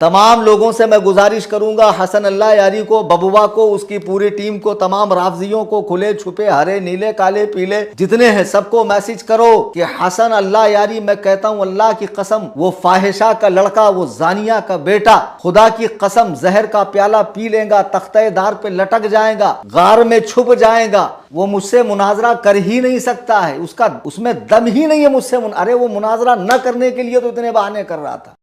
तमाम लोगों से मैं गुजारिश करूंगा, हसन अल्लाह यारी को, बबुआ को, उसकी पूरी टीम को, तमाम राफजियों को, खुले छुपे, हरे नीले काले पीले जितने हैं सबको मैसेज करो कि हसन अल्लाह यारी, मैं कहता हूं अल्लाह की कसम, वो फाहिशा का लड़का, वो जानिया का बेटा, खुदा की कसम जहर का प्याला पी लेगा, तख्तेदार पे लटक जाएगा, गार में छुप जाएगा, वो मुझसे मुनाजरा कर ही नहीं सकता है, उसका उसमें दम ही नहीं है मुझसे। अरे वो मुनाजरा न करने के लिए तो इतने बहाने कर रहा था।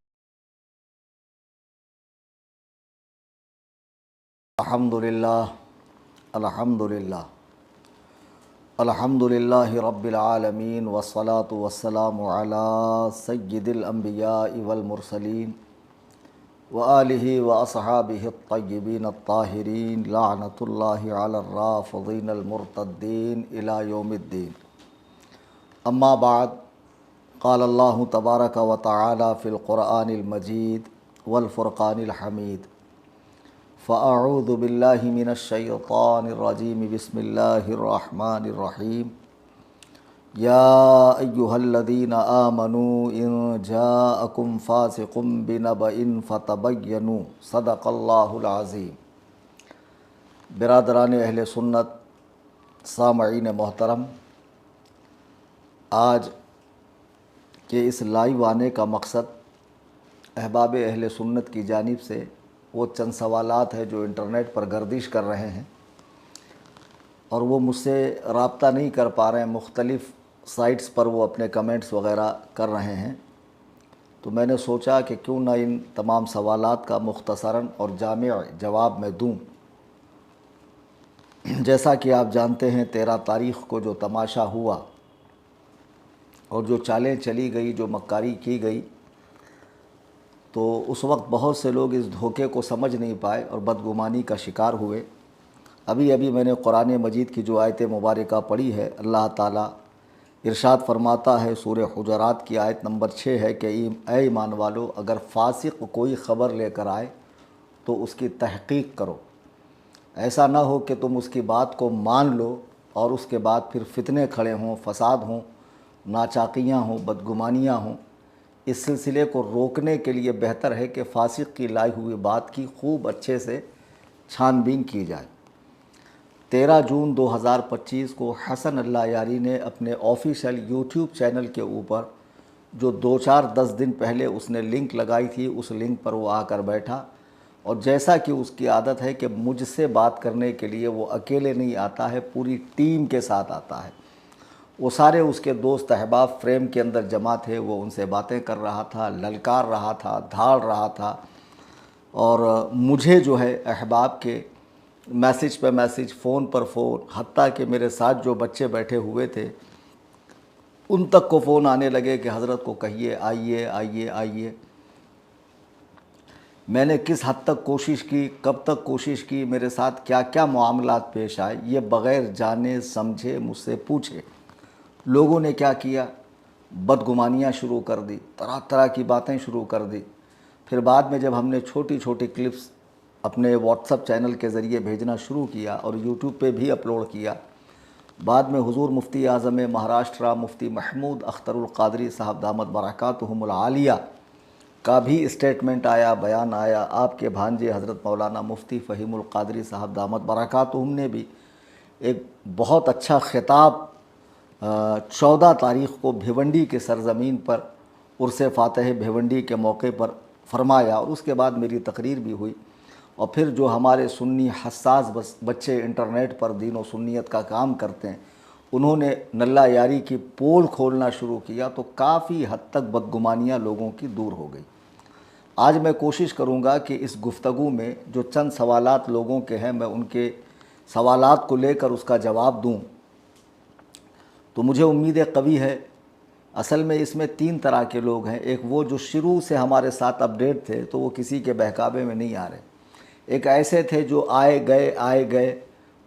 अल्हम्दुलिल्लाह, अल्हम्दुलिल्लाह, अल्हम्दुलिल्लाहि रब्बिल आलमीन, वस्सलातु वस्सलामु अला सय्यिदिल अंबियाइ वल मुरसलीन व आलिहि व अस्हाबिहि अत्तय्यिबीन अत्ताहिरीन, लअनतुल्लाहि अलर राफ़िदीन अल मुर्तद्दीन इला यौमिद्दीन। अम्मा बाद, क़ाल अल्लाहु तबारक व तआला फ़िल क़ुरआनिल मजीद वल फ़ुरक़ानिल हमीद, फ़अऊज़ु बिल्लाहि मिनश्शैतानिर्रजीम, बिस्मिल्लाहिर्रहमानिर्रहीम। या अय्युहल्लज़ीना आमनू इन जाअकुम फ़ासिक़ुम बिनबइन फ़तबय्यनू, सदक़ल्लाहुल अज़ीम। बिरादरान अहले सुन्नत, सामईन मोहतरम, आज के इस लाइव आने का मकसद अहबाब अहले सुन्नत की जानिब से वो चंद सवालात है जो इंटरनेट पर गर्दिश कर रहे हैं और वो मुझसे रब्ता नहीं कर पा रहे हैं, मुख्तलिफ़ साइट्स पर वो अपने कमेंट्स वग़ैरह कर रहे हैं। तो मैंने सोचा कि क्यों ना इन तमाम सवालात का मुख्तसरन और जामे जवाब मैं दूँ। जैसा कि आप जानते हैं, 13 तारीख़ को जो तमाशा हुआ और जो चालें चली गई, जो मक्कारी की गई, तो उस वक्त बहुत से लोग इस धोखे को समझ नहीं पाए और बदगुमानी का शिकार हुए। अभी अभी मैंने कुरान मजीद की जो आयत मुबारका पढ़ी है, अल्लाह ताला इरशाद फरमाता है, सूरह हुजरात की आयत नंबर 6 है कि ऐ ईमान वालो, अगर फासिक कोई ख़बर लेकर आए तो उसकी तहक़ीक़ करो। ऐसा ना हो कि तुम उसकी बात को मान लो और उसके बाद फिर फितने खड़े हों, फसाद हों, नाचाकियाँ हों, बदगुमानियाँ हों। इस सिलसिले को रोकने के लिए बेहतर है कि फासिक की लाई हुई बात की खूब अच्छे से छानबीन की जाए। 13 जून 2025 को हसन अल्लाह यारी ने अपने ऑफिशियल यूट्यूब चैनल के ऊपर जो 2-4-10 दिन पहले उसने लिंक लगाई थी, उस लिंक पर वो आकर बैठा और जैसा कि उसकी आदत है कि मुझसे बात करने के लिए वो अकेले नहीं आता है, पूरी टीम के साथ आता है। वो सारे उसके दोस्त अहबाब फ्रेम के अंदर जमा थे, वो उनसे बातें कर रहा था, ललकार रहा था, धाड़ रहा था और मुझे जो है अहबाब के मैसेज पे मैसेज, फ़ोन पर फ़ोन, हत्ता कि मेरे साथ जो बच्चे बैठे हुए थे उन तक को फ़ोन आने लगे कि हज़रत को कहिए आइए आइए आइए। मैंने किस हद तक कोशिश की, कब तक कोशिश की, मेरे साथ क्या क्या मामलात पेश आए, ये बग़ैर जाने समझे मुझसे पूछे लोगों ने क्या किया। बदगुमानियाँ शुरू कर दी, तरह तरह की बातें शुरू कर दी। फिर बाद में जब हमने छोटी छोटी क्लिप्स अपने व्हाट्सएप चैनल के ज़रिए भेजना शुरू किया और यूट्यूब पे भी अपलोड किया, बाद में हुज़ूर मुफ्ती आज़म महाराष्ट्र मुफ्ती महमूद अख्तरुल क़ादरी साहब दामत बरकातुहुमुल आलिया का भी स्टेटमेंट आया, बयान आया। आपके भांजे हज़रत मौलाना मुफ्ती फ़हीमुल क़ादरी साहब दामत बरकातुहुम ने भी एक बहुत अच्छा खिताब 14 तारीख़ को भिवंडी के सरज़मीन पर उर्स फ़ातह भिवंडी के मौके पर फरमाया और उसके बाद मेरी तकरीर भी हुई। और फिर जो हमारे सुन्नी हसास बच्चे इंटरनेट पर दीन और सुन्नियत का काम करते हैं, उन्होंने नल्ला यारी की पोल खोलना शुरू किया, तो काफ़ी हद तक बदगुमानियाँ लोगों की दूर हो गई। आज मैं कोशिश करूँगा कि इस गुफ्तगू में जो चंद सवालात लोगों के हैं, मैं उनके सवालात को लेकर उसका जवाब दूँ। तो मुझे उम्मीद कवी है। असल में इसमें 3 तरह के लोग हैं। एक वो जो शुरू से हमारे साथ अपडेट थे, तो वो किसी के बहकावे में नहीं आ रहे। एक ऐसे थे जो आए गए,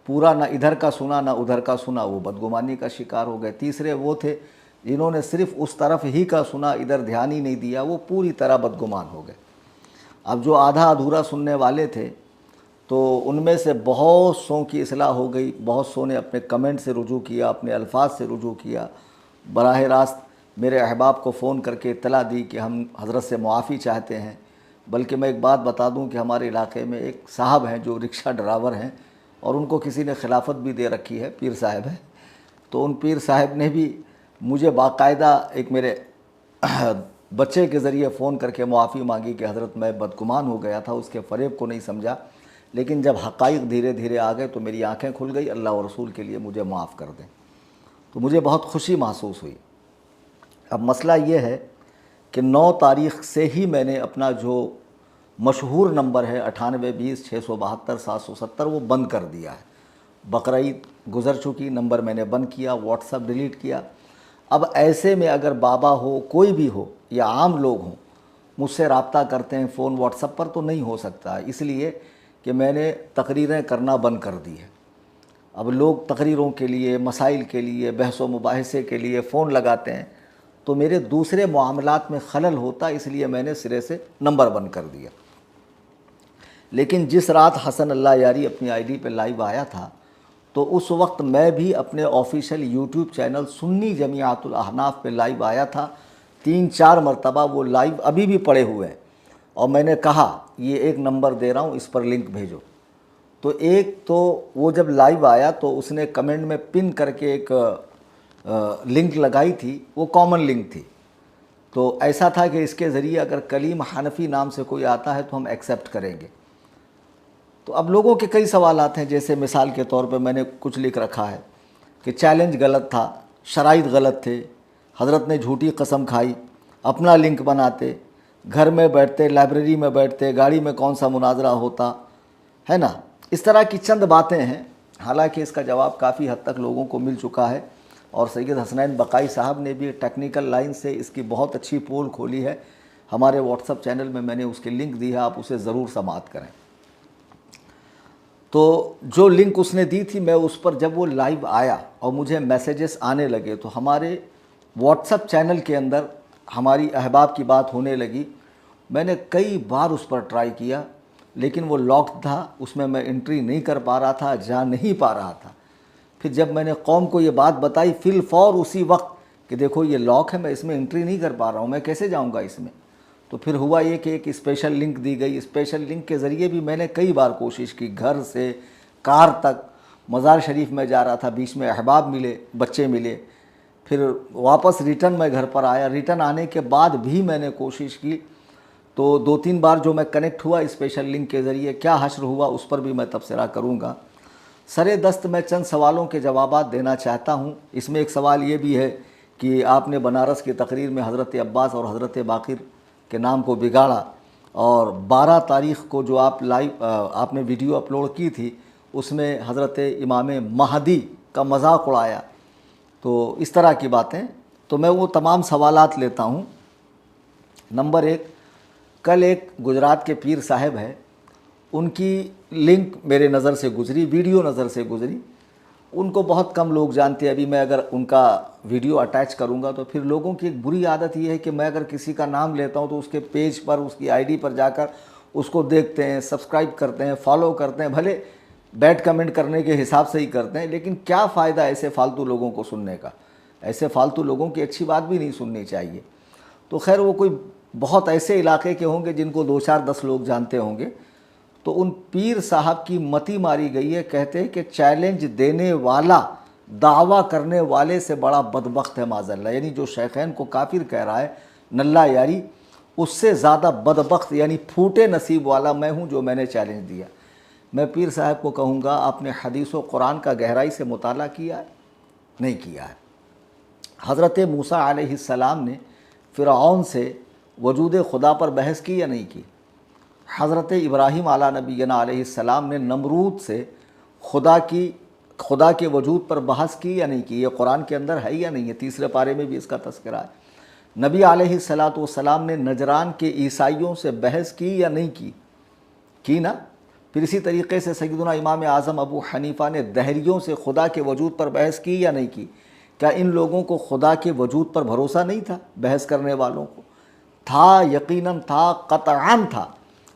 पूरा ना इधर का सुना ना उधर का सुना, वो बदगुमानी का शिकार हो गए। तीसरे वो थे जिन्होंने सिर्फ़ उस तरफ ही का सुना, इधर ध्यान ही नहीं दिया, वो पूरी तरह बदगुमान हो गए। अब जो आधा अधूरा सुनने वाले थे, तो उनमें से बहुत सौ की इस्लाह हो गई। बहुत सौ ने अपने कमेंट से रुजू किया, अपने अल्फाज से रुजू किया, बराह रास्त मेरे अहबाब को फ़ोन करके इत्तला दी कि हम हज़रत से मुआफ़ी चाहते हैं, बल्कि मैं एक बात बता दूं कि हमारे इलाके में एक साहब हैं जो रिक्शा ड्राइवर हैं और उनको किसी ने खिलाफत भी दे रखी है, पीर साहब है। तो उन पीर साहब ने भी मुझे बाकायदा एक मेरे बच्चे के ज़रिए फ़ोन करके मुआफ़ी मांगी कि हज़रत मैं बदगुमान हो गया था, उसके फ़रेब को नहीं समझा, लेकिन जब हक़ाइक़ धीरे धीरे आ गए तो मेरी आंखें खुल गई, अल्लाह और रसूल के लिए मुझे माफ़ कर दें। तो मुझे बहुत खुशी महसूस हुई। अब मसला ये है कि 9 तारीख़ से ही मैंने अपना जो मशहूर नंबर है 9820-672-770 वो बंद कर दिया है। बकरीद गुज़र चुकी, नंबर मैंने बंद किया, व्हाट्सअप डिलीट किया। अब ऐसे में अगर बाबा हो, कोई भी हो या आम लोग हों, मुझसे रब्ता करते हैं फ़ोन व्हाट्सअप पर तो नहीं हो सकता, इसलिए कि मैंने तकरीरें करना बंद कर दी है। अब लोग तकरीरों के लिए, मसाइल के लिए, बहस व मुबाहिसे के लिए फ़ोन लगाते हैं तो मेरे दूसरे मामलात में खलल होता, इसलिए मैंने सिरे से नंबर बंद कर दिया। लेकिन जिस रात हसन अल्लाह यारी अपनी आईडी पे लाइव आया था तो उस वक्त मैं भी अपने official YouTube channel Sunni Jamiatul Ahnaf पे लाइव आया था। 3-4 मरतबा वो लाइव अभी भी पड़े हुए हैं और मैंने कहा ये एक नंबर दे रहा हूँ, इस पर लिंक भेजो। तो एक तो वो जब लाइव आया तो उसने कमेंट में पिन करके एक लिंक लगाई थी, वो कॉमन लिंक थी। तो ऐसा था कि इसके ज़रिए अगर कलीम हनफी नाम से कोई आता है तो हम एक्सेप्ट करेंगे। तो अब लोगों के कई सवालात हैं, जैसे मिसाल के तौर पे मैंने कुछ लिख रखा है कि चैलेंज गलत था, शराइत गलत थे, हज़रत ने झूठी कसम खाई, अपना लिंक बनाते, घर में बैठते, लाइब्रेरी में बैठते, गाड़ी में कौन सा मुनाजरा होता है ना। इस तरह की चंद बातें हैं। हालांकि इसका जवाब काफ़ी हद तक लोगों को मिल चुका है और सैयद हसनैन बकाई साहब ने भी टेक्निकल लाइन से इसकी बहुत अच्छी पोल खोली है। हमारे व्हाट्सअप चैनल में मैंने उसकी लिंक दी है, आप उसे ज़रूर समाअत करें। तो जो लिंक उसने दी थी, मैं उस पर जब वो लाइव आया और मुझे मैसेजेस आने लगे तो हमारे व्हाट्सएप चैनल के अंदर हमारी अहबाब की बात होने लगी। मैंने कई बार उस पर ट्राई किया लेकिन वो लॉक्ड था, उसमें मैं एंट्री नहीं कर पा रहा था, जा नहीं पा रहा था। फिर जब मैंने कौम को ये बात बताई फिल फौर उसी वक्त कि देखो ये लॉक है, मैं इसमें एंट्री नहीं कर पा रहा हूँ, मैं कैसे जाऊँगा इसमें। तो फिर हुआ ये कि एक स्पेशल लिंक दी गई। स्पेशल लिंक के ज़रिए भी मैंने कई बार कोशिश की, घर से कार तक, मज़ार शरीफ में जा रहा था, बीच में अहबाब मिले, बच्चे मिले, फिर वापस रिटर्न मैं घर पर आया। रिटर्न आने के बाद भी मैंने कोशिश की, तो 2-3 बार जो मैं कनेक्ट हुआ स्पेशल लिंक के ज़रिए, क्या हश्र हुआ उस पर भी मैं तबसरा करूँगा। सरे दस्त मैं चंद सवालों के जवाबात देना चाहता हूँ। इसमें एक सवाल ये भी है कि आपने बनारस की तकरीर में हज़रत अब्बास और हज़रत बाक़िर के नाम को बिगाड़ा और 12 तारीख़ को जो आप लाइव आपने वीडियो अपलोड की थी उसमें हज़रत इमाम महदी का मजाक उड़ाया। तो इस तरह की बातें, तो मैं वो तमाम सवालात लेता हूँ। नंबर 1, कल एक गुजरात के पीर साहब है, उनकी लिंक मेरे नज़र से गुज़री, वीडियो नज़र से गुज़री। उनको बहुत कम लोग जानते हैं। अभी मैं अगर उनका वीडियो अटैच करूंगा तो फिर लोगों की एक बुरी आदत ये है कि मैं अगर किसी का नाम लेता हूं तो उसके पेज पर, उसकी आईडी पर जाकर उसको देखते हैं, सब्सक्राइब करते हैं, फॉलो करते हैं। भले बैड कमेंट करने के हिसाब से ही करते हैं, लेकिन क्या फ़ायदा ऐसे फालतू लोगों को सुनने का। ऐसे फालतू लोगों की अच्छी बात भी नहीं सुननी चाहिए। तो खैर वो कोई बहुत ऐसे इलाके के होंगे जिनको 2-4-10 लोग जानते होंगे। तो उन पीर साहब की मती मारी गई है। कहते हैं कि चैलेंज देने वाला दावा करने वाले से बड़ा बदबख्त है माज़अल्लाह। यानी जो शेखैन को काफिर कह रहा है नल्ला यारी, उससे ज़्यादा बदबख्त यानी फूटे नसीब वाला मैं हूँ जो मैंने चैलेंज दिया। मैं पीर साहब को कहूँगा, आपने हदीस व कुरान का गहराई से मुताला किया है? नहीं किया है। हज़रत मूसा अलैहिस्सलाम ने फ़िरऔन से वजूद खुदा पर बहस की या नहीं की? हज़रत इब्राहीम आला नबीना अलैहिस्सलाम ने नमरूद से खुदा के वजूद पर बहस की या नहीं की? ये कुरान के अंदर है या नहीं है? 3 पारे में भी इसका तज़किरा है। नबी अलैहिस्सलातु वस्सलाम ने नजरान के ईसाइयों से बहस की या नहीं की? की ना। फिर इसी तरीक़े से सैयदना इमाम आज़म अबू हनीफ़ा ने दहरियों से खुदा के वजूद पर बहस की या नहीं की? क्या इन लोगों को खुदा के वजूद पर भरोसा नहीं था? बहस करने वालों को था, यकीनन था, क़तअन था,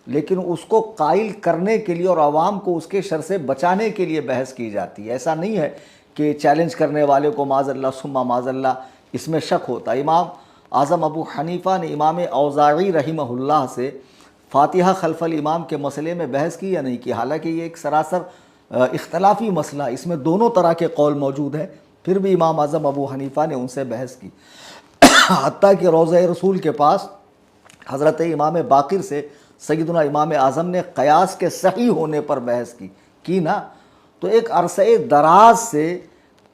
लेकिन उसको कायल करने के लिए और आवाम को उसके शर से बचाने के लिए बहस की जाती है। ऐसा नहीं है कि चैलेंज करने वाले को माज़अल्लाह सुम्मा माज़अल्लाह इसमें शक होता। इमाम आज़म अबू हनीफ़ा ने इमाम औज़ाई रहिमहुल्लाह से फातिहा खल्फल इमाम के मसले में बहस की या नहीं की। हालांकि ये एक सरासर इख्तलाफी मसला, इसमें दोनों तरह के कौल मौजूद हैं, फिर भी इमाम आज़म अबू हनीफ़ा ने उनसे बहस की। हत्ता कि रोज़ा रसूल के पास हज़रत इमाम बाक़िर से सैयदना इमाम आज़म ने क़यास के सही होने पर बहस की ना। तो एक अरसे दराज से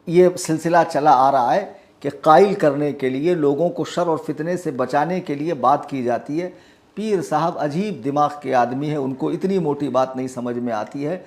ये सिलसिला चला आ रहा है कि कायल करने के लिए, लोगों को शर और फितने से बचाने के लिए बात की जाती है। पीर साहब अजीब दिमाग के आदमी हैं, उनको इतनी मोटी बात नहीं समझ में आती है।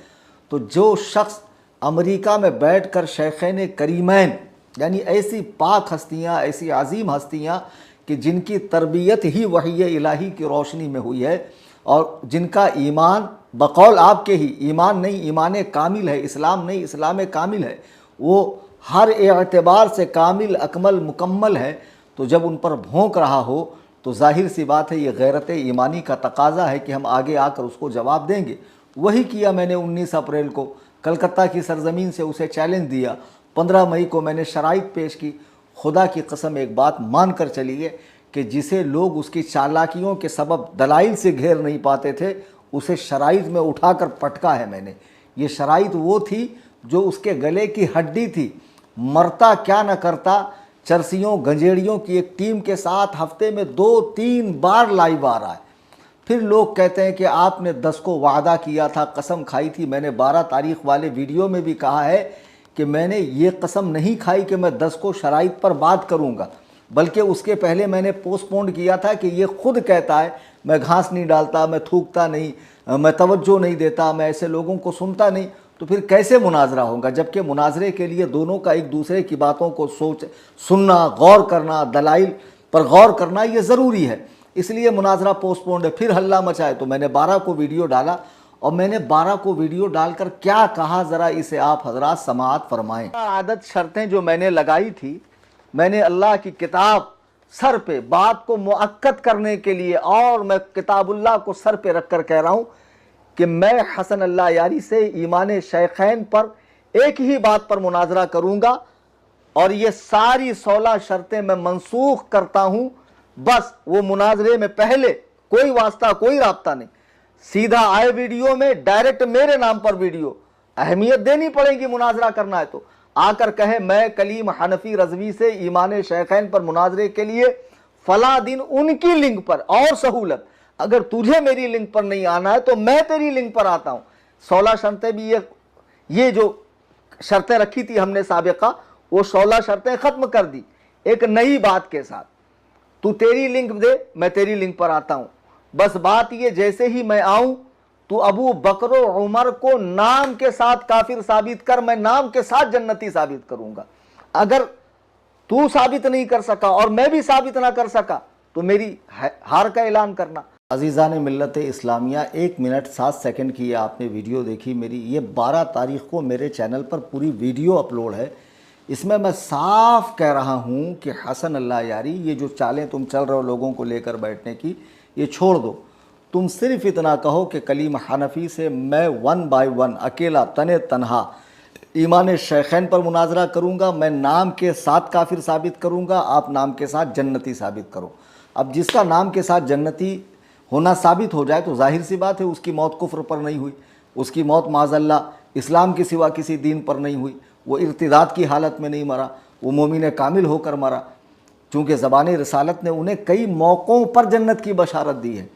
तो जो शख्स अमेरिका में बैठकर शेखैन करीमैन यानी ऐसी पाक हस्तियाँ, ऐसी अजीम हस्तियाँ कि जिनकी तरबियत ही वही इलाही की रोशनी में हुई है और जिनका ईमान बकौल आपके ही ईमान नहीं, ईमान कामिल है, इस्लाम नहीं, इस्लाम कामिल है, वो हर एतबार से कामिल अकमल मुकम्मल है। तो जब उन पर भौंक रहा हो तो जाहिर सी बात है ये गैरत ईमानी का तकाजा है कि हम आगे आकर उसको जवाब देंगे। वही किया मैंने 19 अप्रैल को कलकत्ता की सरजमीन से उसे चैलेंज दिया। 15 मई को मैंने शराइत पेश की। खुदा की कसम एक बात मान कर चलिए कि जिसे लोग उसकी चालाकियों के सबब दलाइल से घेर नहीं पाते थे, उसे शराइत में उठाकर पटका है मैंने। ये शराइत वो थी जो उसके गले की हड्डी थी। मरता क्या न करता, चरसियों गंजेड़ियों की एक टीम के साथ हफ्ते में 2-3 बार लाइव आ रहा है। फिर लोग कहते हैं कि आपने 10 को वादा किया था, कसम खाई थी। मैंने 12 तारीख वाले वीडियो में भी कहा है कि मैंने ये कसम नहीं खाई कि मैं 10 को शराइत पर बात करूँगा, बल्कि उसके पहले मैंने पोस्टपोन किया था कि ये खुद कहता है मैं घास नहीं डालता, मैं थूकता नहीं, मैं तवज्जो नहीं देता, मैं ऐसे लोगों को सुनता नहीं। तो फिर कैसे मुनाजरा होगा, जबकि मुनाजरे के लिए दोनों का एक दूसरे की बातों को सुनना, गौर करना, दलाइल पर गौर करना ये ज़रूरी है। इसलिए मुनाजरा पोस्टपोन्ड है। फिर हल्ला मचाए तो मैंने 12 को वीडियो डाला और मैंने 12 को वीडियो डालकर क्या कहा, ज़रा इसे आप हजरात समाअत फरमाएँ। आदत शर्तें जो मैंने लगाई थी, मैंने अल्लाह की किताब सर पे बात को मुअक्कद करने के लिए, और मैं किताबुल्लाह को सर पे रख कर कह रहा हूँ कि मैं हसन अल्लाह यारी से ईमान शेखैन पर एक ही बात पर मुनाजरा करूँगा और ये सारी 16 शर्तें मैं मनसूख करता हूँ। बस वो मुनाजरे में पहले कोई वास्ता, कोई राब्ता नहीं, सीधा आए वीडियो में, डायरेक्ट मेरे नाम पर वीडियो। अहमियत देनी पड़ेगी, मुनाजरा करना है तो आकर कहे मैं कलीम हनफी रजवी से ईमान शेखैन पर मुनाजरे के लिए फला दिन उनकी लिंक पर, और सहूलत अगर तुझे मेरी लिंक पर नहीं आना है तो मैं तेरी लिंक पर आता हूँ। 16 शर्तें भी ये जो शर्तें रखी थी हमने साबिका, वो 16 शर्तें ख़त्म कर दी एक नई बात के साथ। तू तेरी लिंक दे, मैं तेरी लिंक पर आता हूँ। बस बात ये, जैसे ही मैं आऊँ तू अबू बकर उमर को नाम के साथ काफिर साबित कर, मैं नाम के साथ जन्नती साबित करूँगा। अगर तू साबित नहीं कर सका और मैं भी साबित ना कर सका तो मेरी हार का ऐलान करना। अजीज़ान मिल्लत इस्लामिया, 1 मिनट 7 सेकंड की आपने वीडियो देखी मेरी। ये 12 तारीख़ को मेरे चैनल पर पूरी वीडियो अपलोड है। इसमें मैं साफ कह रहा हूँ कि हसन अल्लाह यारी, ये जो चालें तुम चल रहे हो लोगों को लेकर बैठने की, ये छोड़ दो। तुम सिर्फ इतना कहो कि कलीम हनफी से मैं 1 बाय 1 अकेला तने तनहा ईमान शेखैन पर मुनाजरा करूँगा, मैं नाम के साथ काफिर साबित करूँगा, आप नाम के साथ जन्नती साबित करो। अब जिसका नाम के साथ जन्नती होना साबित हो जाए तो जाहिर सी बात है उसकी मौत कुफ्र पर नहीं हुई, उसकी मौत माज़अल्लाह इस्लाम के सिवा किसी दीन पर नहीं हुई, वो इर्तिदाद की हालत में नहीं मरा, वो मोमिन कामिल होकर मरा। चूँकि ज़बान रिसालत ने उन्हें कई मौक़ों पर जन्नत की बशारत दी है।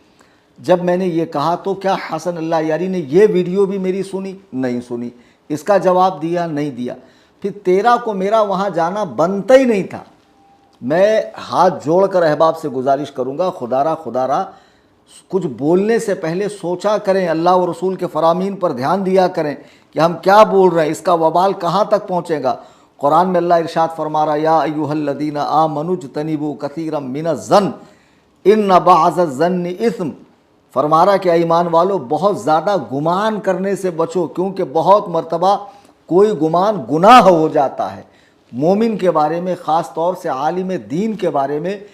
जब मैंने ये कहा तो क्या हसन अल्लाह यारी ने ये वीडियो भी मेरी सुनी? नहीं सुनी। इसका जवाब दिया? नहीं दिया। फिर 13 को मेरा वहाँ जाना बनता ही नहीं था। मैं हाथ जोड़कर अहबाब से गुजारिश करूँगा, खुदारा कुछ बोलने से पहले सोचा करें, अल्लाह और रसूल के फरामीन पर ध्यान दिया करें कि हम क्या बोल रहे हैं, इसका वबाल कहाँ तक पहुँचेगा। कुरान में अल्लाह इरशाद फरमा रहा, या अय्युहल्लज़ीना आमनू इज्तनिबू कसीरम मिनज़्ज़न इन्न बअज़-ज़न्नि इस्म। फरमा रहा कि ईमान वालों, बहुत ज़्यादा गुमान करने से बचो, क्योंकि बहुत मर्तबा कोई गुमान गुनाह हो जाता है। मोमिन के बारे में, ख़ास तौर से आलिम दीन के बारे में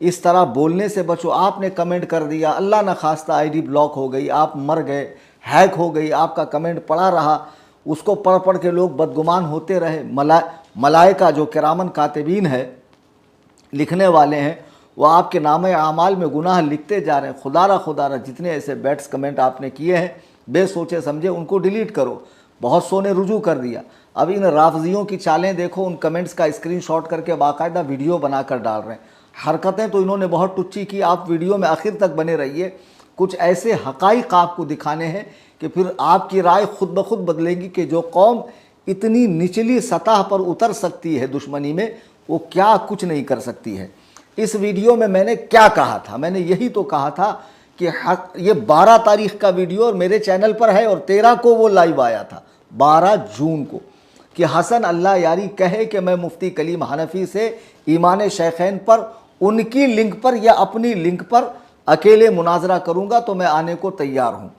इस तरह बोलने से बचो। आपने कमेंट कर दिया, अल्लाह न खास्ता आईडी ब्लॉक हो गई, आप मर गए, हैक हो गई, आपका कमेंट पड़ा रहा, उसको पढ़ पढ़ के लोग बदगुमान होते रहे। मलाइका जो किरामन कातिबीन है, लिखने वाले हैं, वो आपके नामे आमाल में गुनाह लिखते जा रहे हैं। खुदारा जितने ऐसे बैट्स कमेंट आपने किए हैं बेसोचे समझे उनको डिलीट करो। बहुत सौ ने रुजू कर दिया। अब इन राफजियों की चालें देखो, उन कमेंट्स का स्क्रीनशॉट करके बाकायदा वीडियो बनाकर डाल रहे हैं। हरकतें तो इन्होंने बहुत टुच्ची की। आप वीडियो में आखिर तक बने रहिए, कुछ ऐसे हकाइक आपको दिखाने हैं कि फिर आपकी राय खुद ब खुद बदलेगी कि जो कौम इतनी निचली सतह पर उतर सकती है दुश्मनी में, वो क्या कुछ नहीं कर सकती है। इस वीडियो में मैंने क्या कहा था? मैंने यही तो कहा था कि ये 12 तारीख का वीडियो और मेरे चैनल पर है और 13 को वो लाइव आया था, 12 जून को, कि हसन अल्लाह यारी कहे कि मैं मुफ्ती कलीम हनफी से ईमान शैखैन पर, उनकी लिंक पर या अपनी लिंक पर अकेले मुनाजरा करूंगा तो मैं आने को तैयार हूं।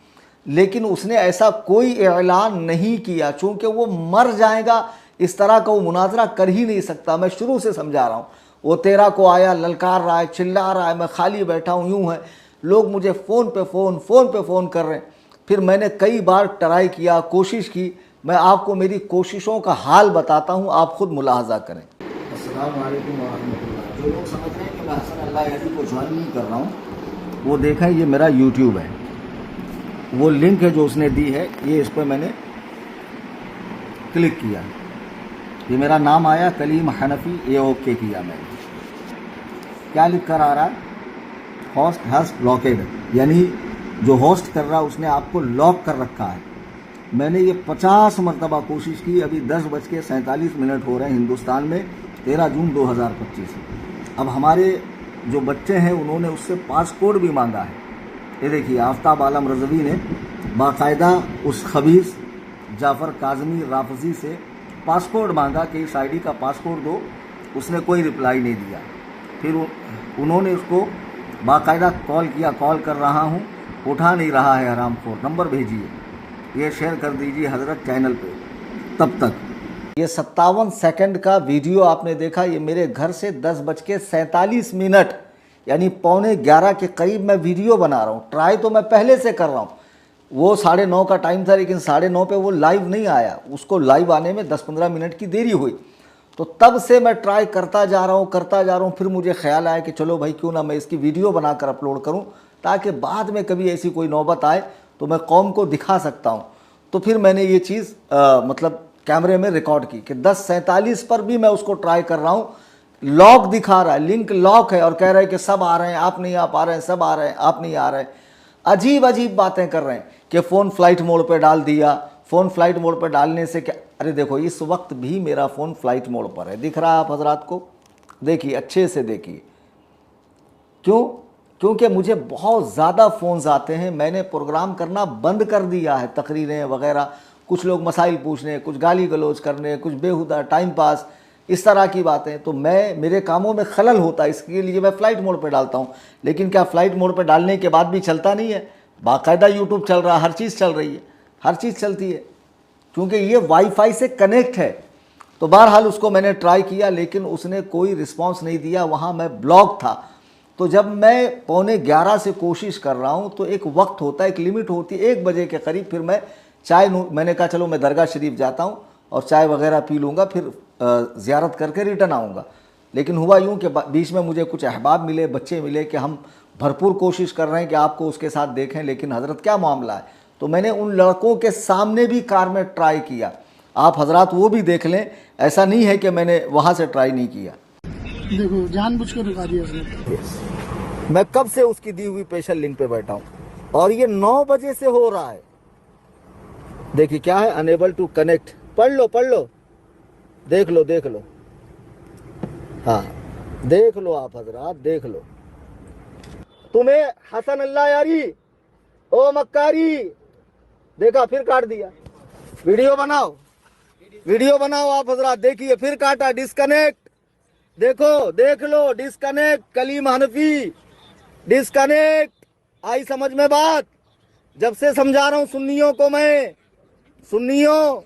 लेकिन उसने ऐसा कोई ऐलान नहीं किया, चूंकि वो मर जाएगा, इस तरह का वो मुनाजरा कर ही नहीं सकता। मैं शुरू से समझा रहा हूँ। वो 13 को आया, ललकार रहा है, चिल्ला रहा है, मैं खाली बैठा हूँ, यूँ है। लोग मुझे फ़ोन पे फ़ोन कर रहे हैं। फिर मैंने कई बार ट्राई किया, कोशिश की। मैं आपको मेरी कोशिशों का हाल बताता हूँ, आप खुद मुलाहजा करें। अस्सलाम वालेकुम वरहमतुल्लाह। जो लोग समझ रहे हैं कि मैं हसन अल्लाह यारी को ज्वाइन नहीं कर रहा हूँ, वो देखें, ये मेरा यूट्यूब है, वो लिंक है जो उसने दी है, ये इस पर मैंने क्लिक किया, ये मेरा नाम आया कलीम हनफी, ये ओके किया मैंने। क्या लिख कर आ रहा है? होस्ट हैज़ ब्लॉकेड, यानी जो होस्ट कर रहा है उसने आपको लॉक कर रखा है। मैंने ये 50 मरतबा कोशिश की। अभी 10:47 हो रहे हैं हिंदुस्तान में, 13 जून 2025। अब हमारे जो बच्चे हैं उन्होंने उससे पासपोर्ट भी मांगा है। ये देखिए, आफ्ताब आलम रज़वी ने बाकायदा उस खबीस जाफ़र काज़मी राफजी से पासपोर्ट मांगा कि इस आईडी का पासपोर्ट दो। उसने कोई रिप्लाई नहीं दिया। फिर उन्होंने उसको बाकायदा कॉल किया, कॉल कर रहा हूँ, उठा नहीं रहा है हरामखोर, नंबर भेजिए, ये शेयर कर दीजिए हज़रत चैनल पे। तब तक ये 57 सेकंड का वीडियो आपने देखा। ये मेरे घर से 10:47 यानी 10:45 के करीब मैं वीडियो बना रहा हूँ। ट्राई तो मैं पहले से कर रहा हूँ। वो 9:30 का टाइम था, लेकिन 9:30 पे वो लाइव नहीं आया। उसको लाइव आने में 10-15 मिनट की देरी हुई। तो तब से मैं ट्राई करता जा रहा हूँ। फिर मुझे ख्याल आया कि चलो भाई, क्यों ना मैं इसकी वीडियो बनाकर अपलोड करूँ, ताकि बाद में कभी ऐसी कोई नौबत आए तो मैं कौम को दिखा सकता हूँ। तो फिर मैंने ये चीज़ मतलब कैमरे में रिकॉर्ड की कि 10:47 पर भी मैं उसको ट्राई कर रहा हूँ। लॉक दिखा रहा है, लिंक लॉक है, और कह रहा है कि सब आ रहे हैं, आप नहीं आ पा रहे हैं, सब आ रहे हैं, आप नहीं आ रहे हैं। अजीब अजीब बातें कर रहे हैं कि फ़ोन फ्लाइट मोड पे डाल दिया। फ़ोन फ्लाइट मोड पे डालने से क्या? अरे देखो, इस वक्त भी मेरा फ़ोन फ्लाइट मोड पर है, दिख रहा है आप हजरात को? देखिए, अच्छे से देखिए। क्यों? क्योंकि मुझे बहुत ज़्यादा फ़ोन्स आते हैं। मैंने प्रोग्राम करना बंद कर दिया है, तकरीरें वगैरह, कुछ लोग मसाइल पूछने, कुछ गाली गलौज करने, कुछ बेहुदा टाइम पास, इस तरह की बातें। तो मेरे कामों में खलल होता है, इसके लिए मैं फ़्लाइट मोड पे डालता हूँ। लेकिन क्या फ़्लाइट मोड पे डालने के बाद भी चलता नहीं है? बाकायदा यूट्यूब चल रहा है, हर चीज़ चल रही है, हर चीज़ चलती है, क्योंकि ये वाईफाई से कनेक्ट है। तो बहरहाल उसको मैंने ट्राई किया, लेकिन उसने कोई रिस्पॉन्स नहीं दिया। वहाँ मैं ब्लॉक था। तो जब मैं 10:45 से कोशिश कर रहा हूँ तो एक वक्त होता है, एक लिमिट होती है, 1 बजे के करीब फिर मैं मैंने कहा चलो मैं दरगाह शरीफ जाता हूँ और चाय वगैरह पी लूँगा, फिर ज़ियारत करके रिटर्न आऊँगा। लेकिन हुआ यूँ कि बीच में मुझे कुछ अहबाब मिले, बच्चे मिले कि हम भरपूर कोशिश कर रहे हैं कि आपको उसके साथ देखें, लेकिन हज़रत क्या मामला है। तो मैंने उन लड़कों के सामने भी कार में ट्राई किया। आप हजरात वो भी देख लें, ऐसा नहीं है कि मैंने वहाँ से ट्राई नहीं किया। देखो, जानबूझ के रुका दिया उसने। मैं कब से उसकी दी हुई स्पेशल लिंक पे बैठा हूँ और ये 9 बजे से हो रहा है। देखिए क्या है, अनेबल टू कनेक्ट। पढ़ लो, देख लो, हाँ देख लो आप हजरात, देख लो। तुम्हें हसन अल्लाह यारी, ओ मक्कारी, देखा फिर काट दिया। वीडियो बनाओ आप हजरात, देखिए फिर काटा, डिस्कनेक्ट। देखो, देख लो, डिस्कनेक्ट, कलीम हनफी, डिस्कनेक्ट। आई समझ में बात? जब से समझा रहा हूं सुन्नियों को मैं, सुन्नियों,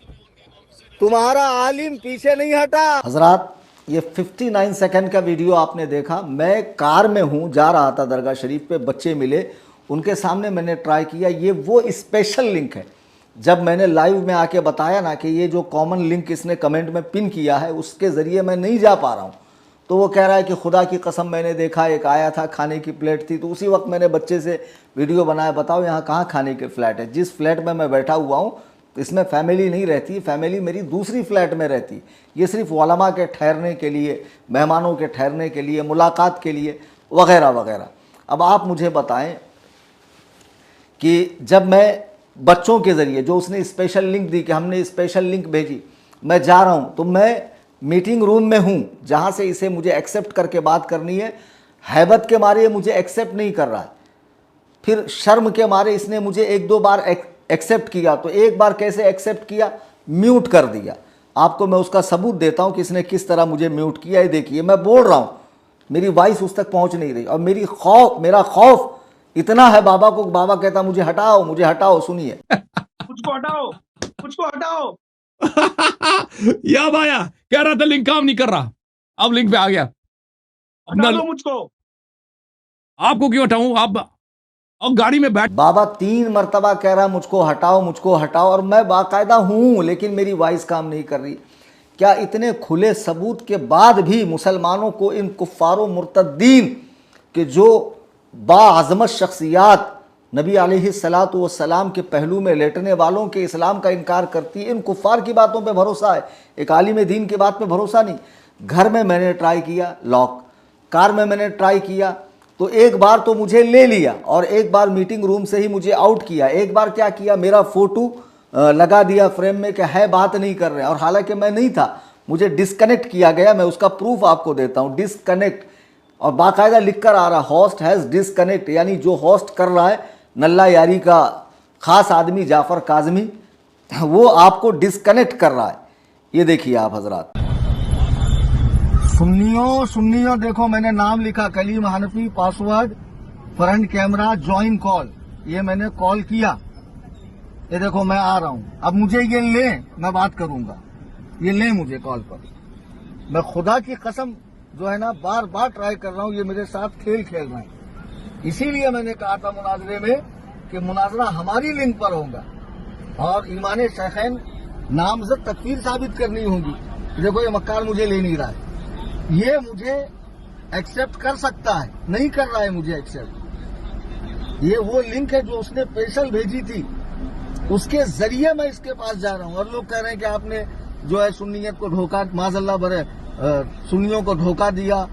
तुम्हारा आलिम पीछे नहीं हटा। हजरात, ये 59 सेकंड का वीडियो आपने देखा। मैं कार में हूं, जा रहा था दरगाह शरीफ पे, बच्चे मिले, उनके सामने मैंने ट्राई किया। ये वो स्पेशल लिंक है। जब मैंने लाइव में आके बताया ना कि ये जो कॉमन लिंक इसने कमेंट में पिन किया है, उसके ज़रिए मैं नहीं जा पा रहा हूँ, तो वो कह रहा है कि खुदा की कसम मैंने देखा, एक आया था, खाने की प्लेट थी। तो उसी वक्त मैंने बच्चे से वीडियो बनाया, बताओ यहाँ कहाँ खाने के फ्लैट है। जिस फ्लैट में मैं बैठा हुआ हूँ इसमें फैमिली नहीं रहती, फैमिली मेरी दूसरी फ्लैट में रहती। ये सिर्फ उलमा के ठहरने के लिए, मेहमानों के ठहरने के लिए, मुलाकात के लिए वगैरह वगैरह। अब आप मुझे बताएं कि जब मैं बच्चों के ज़रिए, जो उसने स्पेशल लिंक दी कि हमने स्पेशल लिंक भेजी, मैं जा रहा हूँ तो मैं मीटिंग रूम में हूँ जहाँ से इसे मुझे एक्सेप्ट करके बात करनी है, हैबत के मारे मुझे एक्सेप्ट नहीं कर रहा है। फिर शर्म के मारे इसने मुझे एक दो बार एक्सेप्ट किया, तो एक बार कैसे एक्सेप्ट किया, म्यूट कर दिया। आपको मैं उसका सबूत देता हूँ कि इसने किस तरह मुझे म्यूट किया है। देखिए मैं बोल रहा हूँ, मेरी वॉइस उस तक पहुँच नहीं रही और मेरा खौफ इतना है बाबा को, बाबा कहता मुझे हटाओ, मुझे हटाओ। सुनिए, मुझको हटाओ, मुझको हटाओ। या भाया कह रहा था लिंक काम नहीं कर रहा, अब लिंक पे आ गया। हटा दो मुझको। आपको क्यों हटाऊं? आप अब गाड़ी में बैठ। बाबा 3 मरतबा कह रहा मुझको हटाओ, मुझको हटाओ, और मैं बाकायदा हूँ लेकिन मेरी वॉइस काम नहीं कर रही। क्या इतने खुले सबूत के बाद भी मुसलमानों को, इन कुफ्फारों मुर्तद्दीन के जो बाअज़मत शख्सियात नबी अलैहिस्सलातु वस्सलाम के पहलू में लेटने वालों के इस्लाम का इनकार करती है, इन कुफ्फार की बातों पे भरोसा है, एक आलिम दीन की बात पे भरोसा नहीं। घर में मैंने ट्राई किया लॉक, कार में मैंने ट्राई किया तो एक बार तो मुझे ले लिया और एक बार मीटिंग रूम से ही मुझे आउट किया। एक बार क्या किया, मेरा फ़ोटो लगा दिया फ्रेम में कि है बात नहीं कर रहे हैं, और हालांकि मैं नहीं था, मुझे डिस्कनेक्ट किया गया। मैं उसका प्रूफ आपको देता हूँ, डिस्कनेक्ट, और बाकायदा लिख कर आ रहा होस्ट हैज़ डिस्कनेक्ट, यानी जो होस्ट कर रहा है नल्ला यारी का ख़ास आदमी जाफ़र काज़मी, वो आपको डिस्कनेक्ट कर रहा है। ये देखिए आप हजरात। सुन्नियों देखो मैंने नाम लिखा Kaleem Hanafi, password front camera, join call, ये मैंने कॉल किया। ये देखो मैं आ रहा हूं, अब मुझे ये ले, मैं बात करूंगा, ये ले मुझे कॉल पर। मैं खुदा की कसम जो है ना बार बार ट्राई कर रहा हूं, ये मेरे साथ खेल खेल रहे हैं। इसीलिए मैंने कहा था मुनाजरे में कि मुनाजरा हमारी लिंक पर होगा और ईमान शैखैन नामजद तकफीर साबित करनी होगी। देखो ये मक्कार मुझे ले नहीं रहा है, ये मुझे एक्सेप्ट कर सकता है, नहीं कर रहा है मुझे एक्सेप्ट। ये वो लिंक है जो उसने स्पेशल भेजी थी, उसके जरिए मैं इसके पास जा रहा हूं। और लोग कह रहे हैं कि आपने जो है सुन्नियत को धोखा, माज़अल्लाह बरे, सुन्नियों को धोखा दिया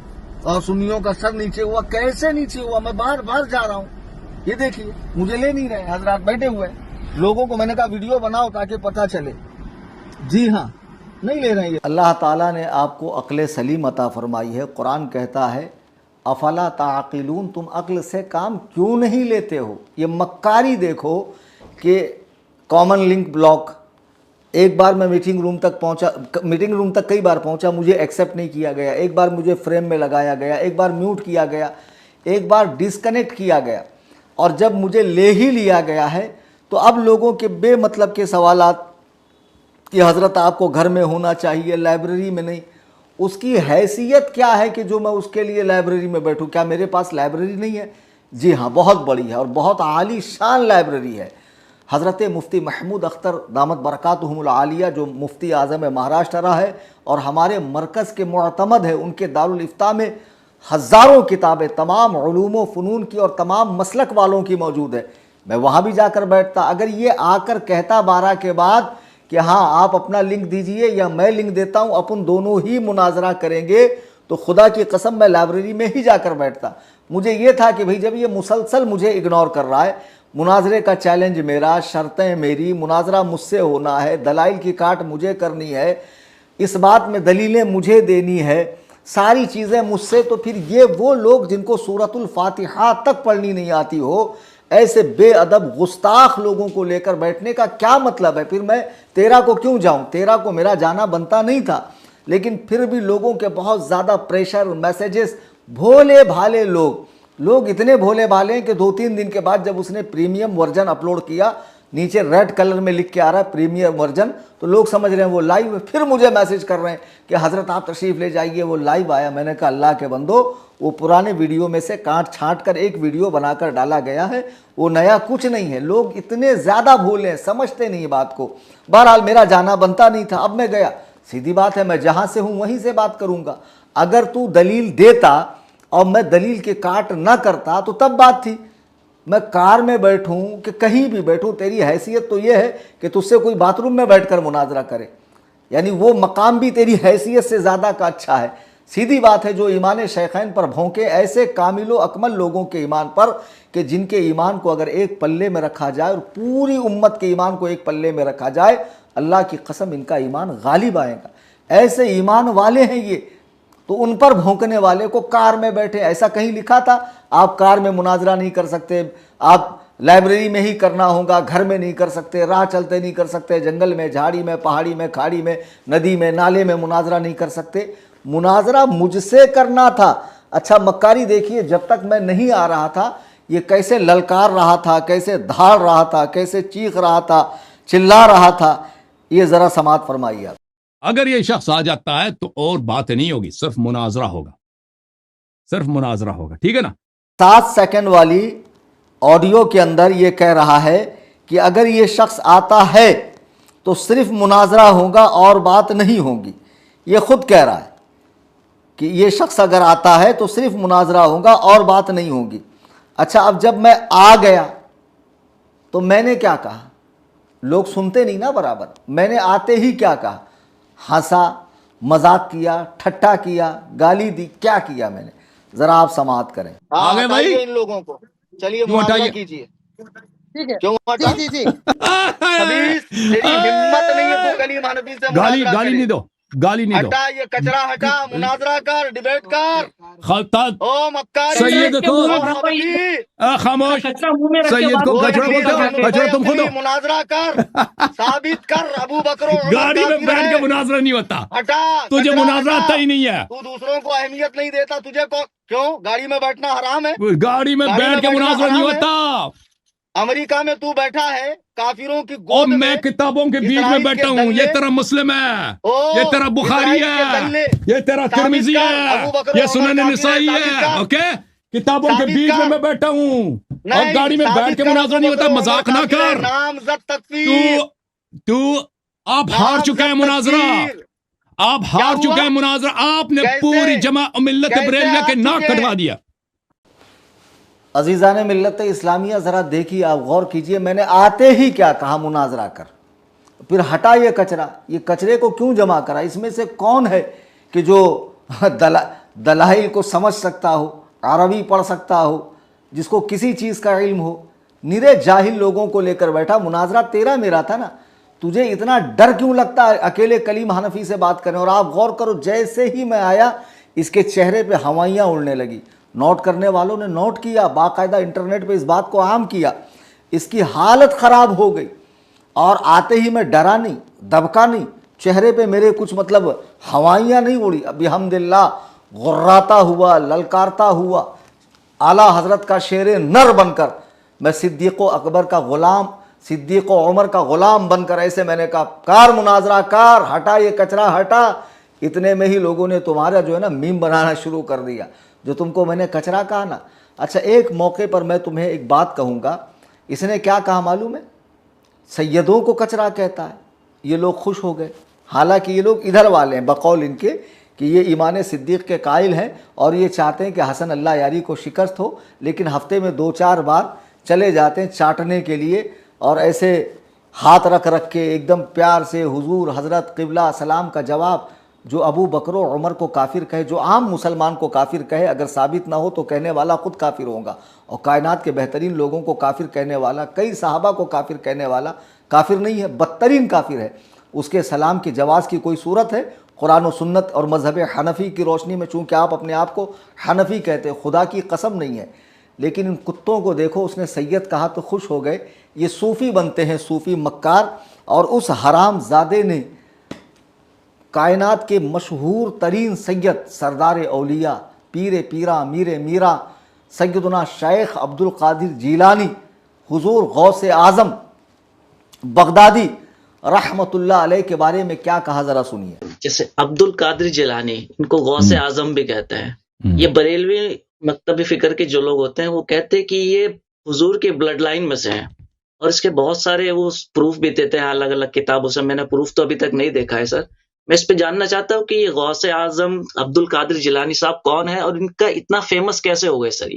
और सुन्नियों का सर नीचे हुआ। कैसे नीचे हुआ, मैं बार बार जा रहा हूं। ये देखिए मुझे ले नहीं रहे, हजरात बैठे हुए हैं। लोगों को मैंने कहा वीडियो बनाओ ताकि पता चले। जी हाँ, नहीं ले रहे हैं। अल्लाह ताला ने आपको अक्ल सलीम अता फरमाई है। कुरान कहता है अफला ताक़िलून, तुम अक्ल से काम क्यों नहीं लेते हो। ये मक्कारी देखो कि कॉमन लिंक ब्लॉक, एक बार मैं मीटिंग रूम तक पहुंचा, मीटिंग रूम तक कई बार पहुंचा, मुझे एक्सेप्ट नहीं किया गया। एक बार मुझे फ्रेम में लगाया गया, एक बार म्यूट किया गया, एक बार डिस्कनेक्ट किया गया, और जब मुझे ले ही लिया गया है तो अब लोगों के बेमतलब के सवालात कि हज़रत आपको घर में होना चाहिए, लाइब्रेरी में नहीं। उसकी हैसियत क्या है कि जो मैं उसके लिए लाइब्रेरी में बैठूं? क्या मेरे पास लाइब्रेरी नहीं है? जी हाँ, बहुत बड़ी है और बहुत आली शान लाइब्रेरी है। हज़रत मुफ्ती महमूद अख्तर दामत बरकातुहुमुल आलिया, जो मुफ्ती आज़म महाराष्ट्र रहा है और हमारे मरकज़ के मुअतमद है, उनके दारुल इफ्ता में हज़ारों किताबें तमाम उलूम व फ़नून की और तमाम मसलक वालों की मौजूद है। मैं वहाँ भी जाकर बैठता। अगर ये आकर कहता 12 के बाद कि हाँ आप अपना लिंक दीजिए या मैं लिंक देता हूँ, अपन दोनों ही मुनाजरा करेंगे, तो खुदा की कसम मैं लाइब्रेरी में ही जाकर बैठता। मुझे ये था कि भाई जब ये मुसलसल मुझे इग्नोर कर रहा है, मुनाजरे का चैलेंज मेरा, शर्तें मेरी, मुनाजरा मुझसे होना है, दलाइल की काट मुझे करनी है, इस बात में दलीलें मुझे देनी है, सारी चीज़ें मुझसे, तो फिर ये वो लोग जिनको सूरतुल फातिहा तक पढ़नी नहीं आती हो, ऐसे बेअदब गुस्ताख लोगों को लेकर बैठने का क्या मतलब है? फिर मैं 13 को क्यों जाऊं? 13 को मेरा जाना बनता नहीं था, लेकिन फिर भी लोगों के बहुत ज़्यादा प्रेशर, मैसेजेस, भोले भाले लोग इतने भोले भाले हैं कि 2-3 दिन के बाद जब उसने प्रीमियम वर्जन अपलोड किया, नीचे रेड कलर में लिख के आ रहा है प्रीमियम वर्जन, तो लोग समझ रहे हैं वो लाइव है। फिर मुझे मैसेज कर रहे हैं कि हज़रत आप तशरीफ़ ले जाइए, वो लाइव आया। मैंने कहा अल्लाह के बंदो, वो पुराने वीडियो में से काट छांट कर एक वीडियो बनाकर डाला गया है, वो नया कुछ नहीं है। लोग इतने ज़्यादा भोले हैं, समझते नहीं बात को। बहरहाल मेरा जाना बनता नहीं था, अब मैं गया। सीधी बात है, मैं जहां से हूं वहीं से बात करूंगा। अगर तू दलील देता और मैं दलील के काट ना करता तो तब बात थी। मैं कार में बैठूं कि कहीं भी बैठूं, तेरी हैसियत तो यह है कि तुझसे कोई बाथरूम में बैठकर मुनाजरा करे, यानी वो मकाम भी तेरी हैसियत से ज़्यादा का अच्छा है। सीधी बात है, जो ईमान शेखैन पर भौंके, ऐसे कामिलो अकमल लोगों के ईमान पर कि जिनके ईमान को अगर एक पल्ले में रखा जाए और पूरी उम्मत के ईमान को एक पल्ले में रखा जाए, अल्लाह की कसम इनका ईमान गालिब आएगा। ऐसे ईमान वाले हैं ये, तो उन पर भौंकने वाले को कार में बैठे, ऐसा कहीं लिखा था आप कार में मुनाजरा नहीं कर सकते, आप लाइब्रेरी में ही करना होगा, घर में नहीं कर सकते, राह चलते नहीं कर सकते, जंगल में, झाड़ी में, पहाड़ी में, खाड़ी में, नदी में, नाले में मुनाजरा नहीं कर सकते। मुनाजरा मुझसे करना था। अच्छा मक्कारी देखिए, जब तक मैं नहीं आ रहा था ये कैसे ललकार रहा था, कैसे धाड़ रहा था, कैसे चीख रहा था, चिल्ला रहा था, ये ज़रा समात फरमाइए आप। अगर ये शख्स आ जाता है तो और बात नहीं होगी, सिर्फ मुनाजरा होगा, सिर्फ मुनाजरा होगा, ठीक है ना। 7 सेकंड वाली ऑडियो के अंदर ये कह रहा है कि अगर ये शख्स आता है तो सिर्फ मुनाजरा होगा और बात नहीं होगी। ये खुद कह रहा है कि ये शख्स अगर आता है तो सिर्फ मुनाजरा होगा और बात नहीं होगी। अच्छा, अब जब मैं आ गया तो मैंने क्या कहा? लोग सुनते नहीं ना बराबर। मैंने आते ही क्या कहा? हंसा, मजाक किया, ठट्टा किया, गाली दी, क्या किया मैंने? जरा आप समाअत करें। आ गए भाई इन लोगों को, चलिए क्यों मुनाजरा हटाइए? कीजिए। ठीक है क्यों हटा? जी जी जी खबीस, तेरी हिम्मत नहीं है तू कलीम हनफी से गाली मुनाजरा गाली करे। नहीं दो, गाली नहीं दो। हटा ये कचरा, हटा, मुनाजरा कर, डिबेट कर। खलता ओ मक्कारी, सैयद को ओ हनफी, खामोश, कचरा मुंह में रख के सैयद बात को वो कर कचरा रहे नबी हो, बोलते क्या हो, कहते कचरा तुम खुद हो। मुनाजरा कर, साबित कर अबू बकर और उमर गाड़ी में काफिर बैठ है। के मुनाजरा नहीं होता, हटा, तुझे कचरा मुनाजरा हटा। आता ही नहीं है। तू दूसरों को अहमियत नहीं देता, तुझे को क्यों? गाड़ी में बैठना हराम है? गाड़ी में गाड़ी बैठ में के बैठना मुनाजरा नहीं हराम है? होता। अमेरिका में तू बैठा है, काफिरों की और गोद में मैं किताबों के बीच में इस्राइल बैठा के हूँ। दल्ले, ये तेरा मुस्लिम है, ओ, ये तेरा बुखारी इस्राइल के है, दल्ले, ये तेरा साबित तिरमिजी कर, है, अबू बकर ये और उमर सुनन काफिर निसाई है, साबित है। कर। ओके, किताबों के साबित बीच में कर। मैं बैठा हूँ और नहीं, गाड़ी में बैठ साबित के कर मुनाजरा अबू नहीं बकर होता। और उमर मजाक ना काफिर है। कर। नामजद तू तकफीर, तू आप हार चुका है नामजद मुनाजरा, तकफीर। आप क्या हार हुआ? चुका है मुनाजरा। आपने कैसे? पूरी जमा मिल्लत कैसे बरेलिया के हार नाक चुके? कटवा दिया। अजीज़ान मिल्लत इस्लामिया, ज़रा देखिए, आप गौर कीजिए, मैंने आते ही क्या कहा? मुनाजरा कर। फिर हटा ये कचरा। ये कचरे को क्यों जमा करा? इसमें से कौन है कि जो दलाइल को समझ सकता हो, अरबी पढ़ सकता हो, जिसको किसी चीज़ का इल्म हो? निरे जाहिल लोगों को लेकर बैठा। मुनाजरा तेरा मेरा था ना, तुझे इतना डर क्यों लगता है अकेले कलीम हनफी से बात करें? और आप गौर करो, जैसे ही मैं आया इसके चेहरे पे हवाइयाँ उड़ने लगी। नोट करने वालों ने नोट किया, बाकायदा इंटरनेट पे इस बात को आम किया। इसकी हालत ख़राब हो गई। और आते ही मैं डरा नहीं, दबका नहीं, चेहरे पे मेरे कुछ मतलब हवाइयाँ नहीं उड़ी। अभी हमदिल्ला गुर्राता हुआ, ललकारता हुआ, आला हज़रत का शेर नर बनकर, मैं सिद्दीक़ अकबर का ग़ुलाम, सिद्दीक़ उमर का ग़ुलाम बनकर ऐसे मैंने कहा, कार मुनाजरा कार, हटा ये कचरा हटा। इतने में ही लोगों ने तुम्हारा जो है ना मीम बनाना शुरू कर दिया, जो तुमको मैंने कचरा कहा ना। अच्छा, एक मौके पर मैं तुम्हें एक बात कहूँगा। इसने क्या कहा मालूम है? सैयदों को कचरा कहता है। ये लोग खुश हो गए। हालांकि ये लोग इधर वाले हैं बकौल इनके कि ये ईमान सिद्दीक़ के कायल हैं और ये चाहते हैं कि हसन अल्लाह यारी को शिकस्त हो, लेकिन हफ्ते में 2-4 बार चले जाते हैं चाटने के लिए और ऐसे हाथ रख रख के एकदम प्यार से हुजूर, हज़रत, क़िबला, सलाम का जवाब। जो अबू बकर और उमर को काफिर कहे, जो आम मुसलमान को काफिर कहे, अगर साबित ना हो तो कहने वाला खुद काफिर होगा। और कायनात के बेहतरीन लोगों को काफिर कहने वाला, कई सहाबा को काफिर कहने वाला काफिर नहीं है, बदतरीन काफिर है। उसके सलाम की जवाज़ की कोई सूरत है? कुरान और सुन्नत और मज़हब हनफ़ी की रोशनी में, चूँकि आप अपने आप को हनफ़ी कहते हैं, खुदा की कसम नहीं है। लेकिन इन कुत्तों को देखो, उसने सैयद कहा तो खुश हो गए। ये सूफ़ी बनते हैं, सूफ़ी मक्कार। और उस हराम ज़ादे ने कायनात के मशहूर तरीन सैयद, सरदार औलिया, पीर पीरा, मीर मीरा, सैयदना शेख अब्दुल कादिर जीलानी, हुजूर गौस आज़म बगदादी रहमतुल्लाह अलैह के बारे में क्या कहा, ज़रा सुनिए। जैसे अब्दुल कादिर जिलानी, इनको गौसे आजम भी कहते हैं। ये बरेलवी मकतबी फिक्र के जो लोग होते हैं वो कहते हैं कि ये हुजूर के ब्लड लाइन में से हैं। और इसके बहुत सारे वो प्रूफ भी देते हैं अलग अलग किताबों से। मैंने प्रूफ तो अभी तक नहीं देखा है सर, मैं इस पे जानना चाहता हूँ कि ये गौसे आजम अब्दुल कादिर जिलानी साहब कौन है और इनका इतना फेमस कैसे हो गए सर?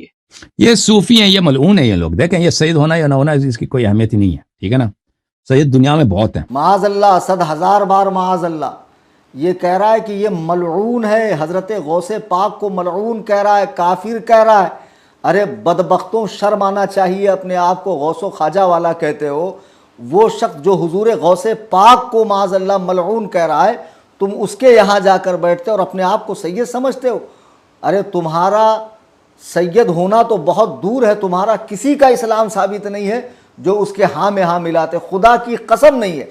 ये सूफी हैं, ये मलऊन है। ये लोग देखें, ये सैयद होना या ना होना इसकी कोई अहमियत ही नहीं है, ठीक है ना। सैयद दुनिया में बहुत हैं। माज़अल्लाह, 100,000 बार माज़अल्लाह। ये कह रहा है कि ये मलऊन है, हज़रत गौसे पाक को मलऊन कह रहा है, काफिर कह रहा है। अरे बदबख्तों, शर्म आना चाहिए, अपने आप को गौसो ख्वाजा वाला कहते हो। वो शख्स जो हुजूर गौसे पाक को माज़अल्लाह मलऊन कह रहा है, तुम उसके यहाँ जाकर बैठते हो और अपने आप को सैयद समझते हो। अरे तुम्हारा सैयद होना तो बहुत दूर है, तुम्हारा किसी का इस्लाम साबित नहीं है जो उसके हाँ में हाँ मिलाते, खुदा की कसम नहीं है।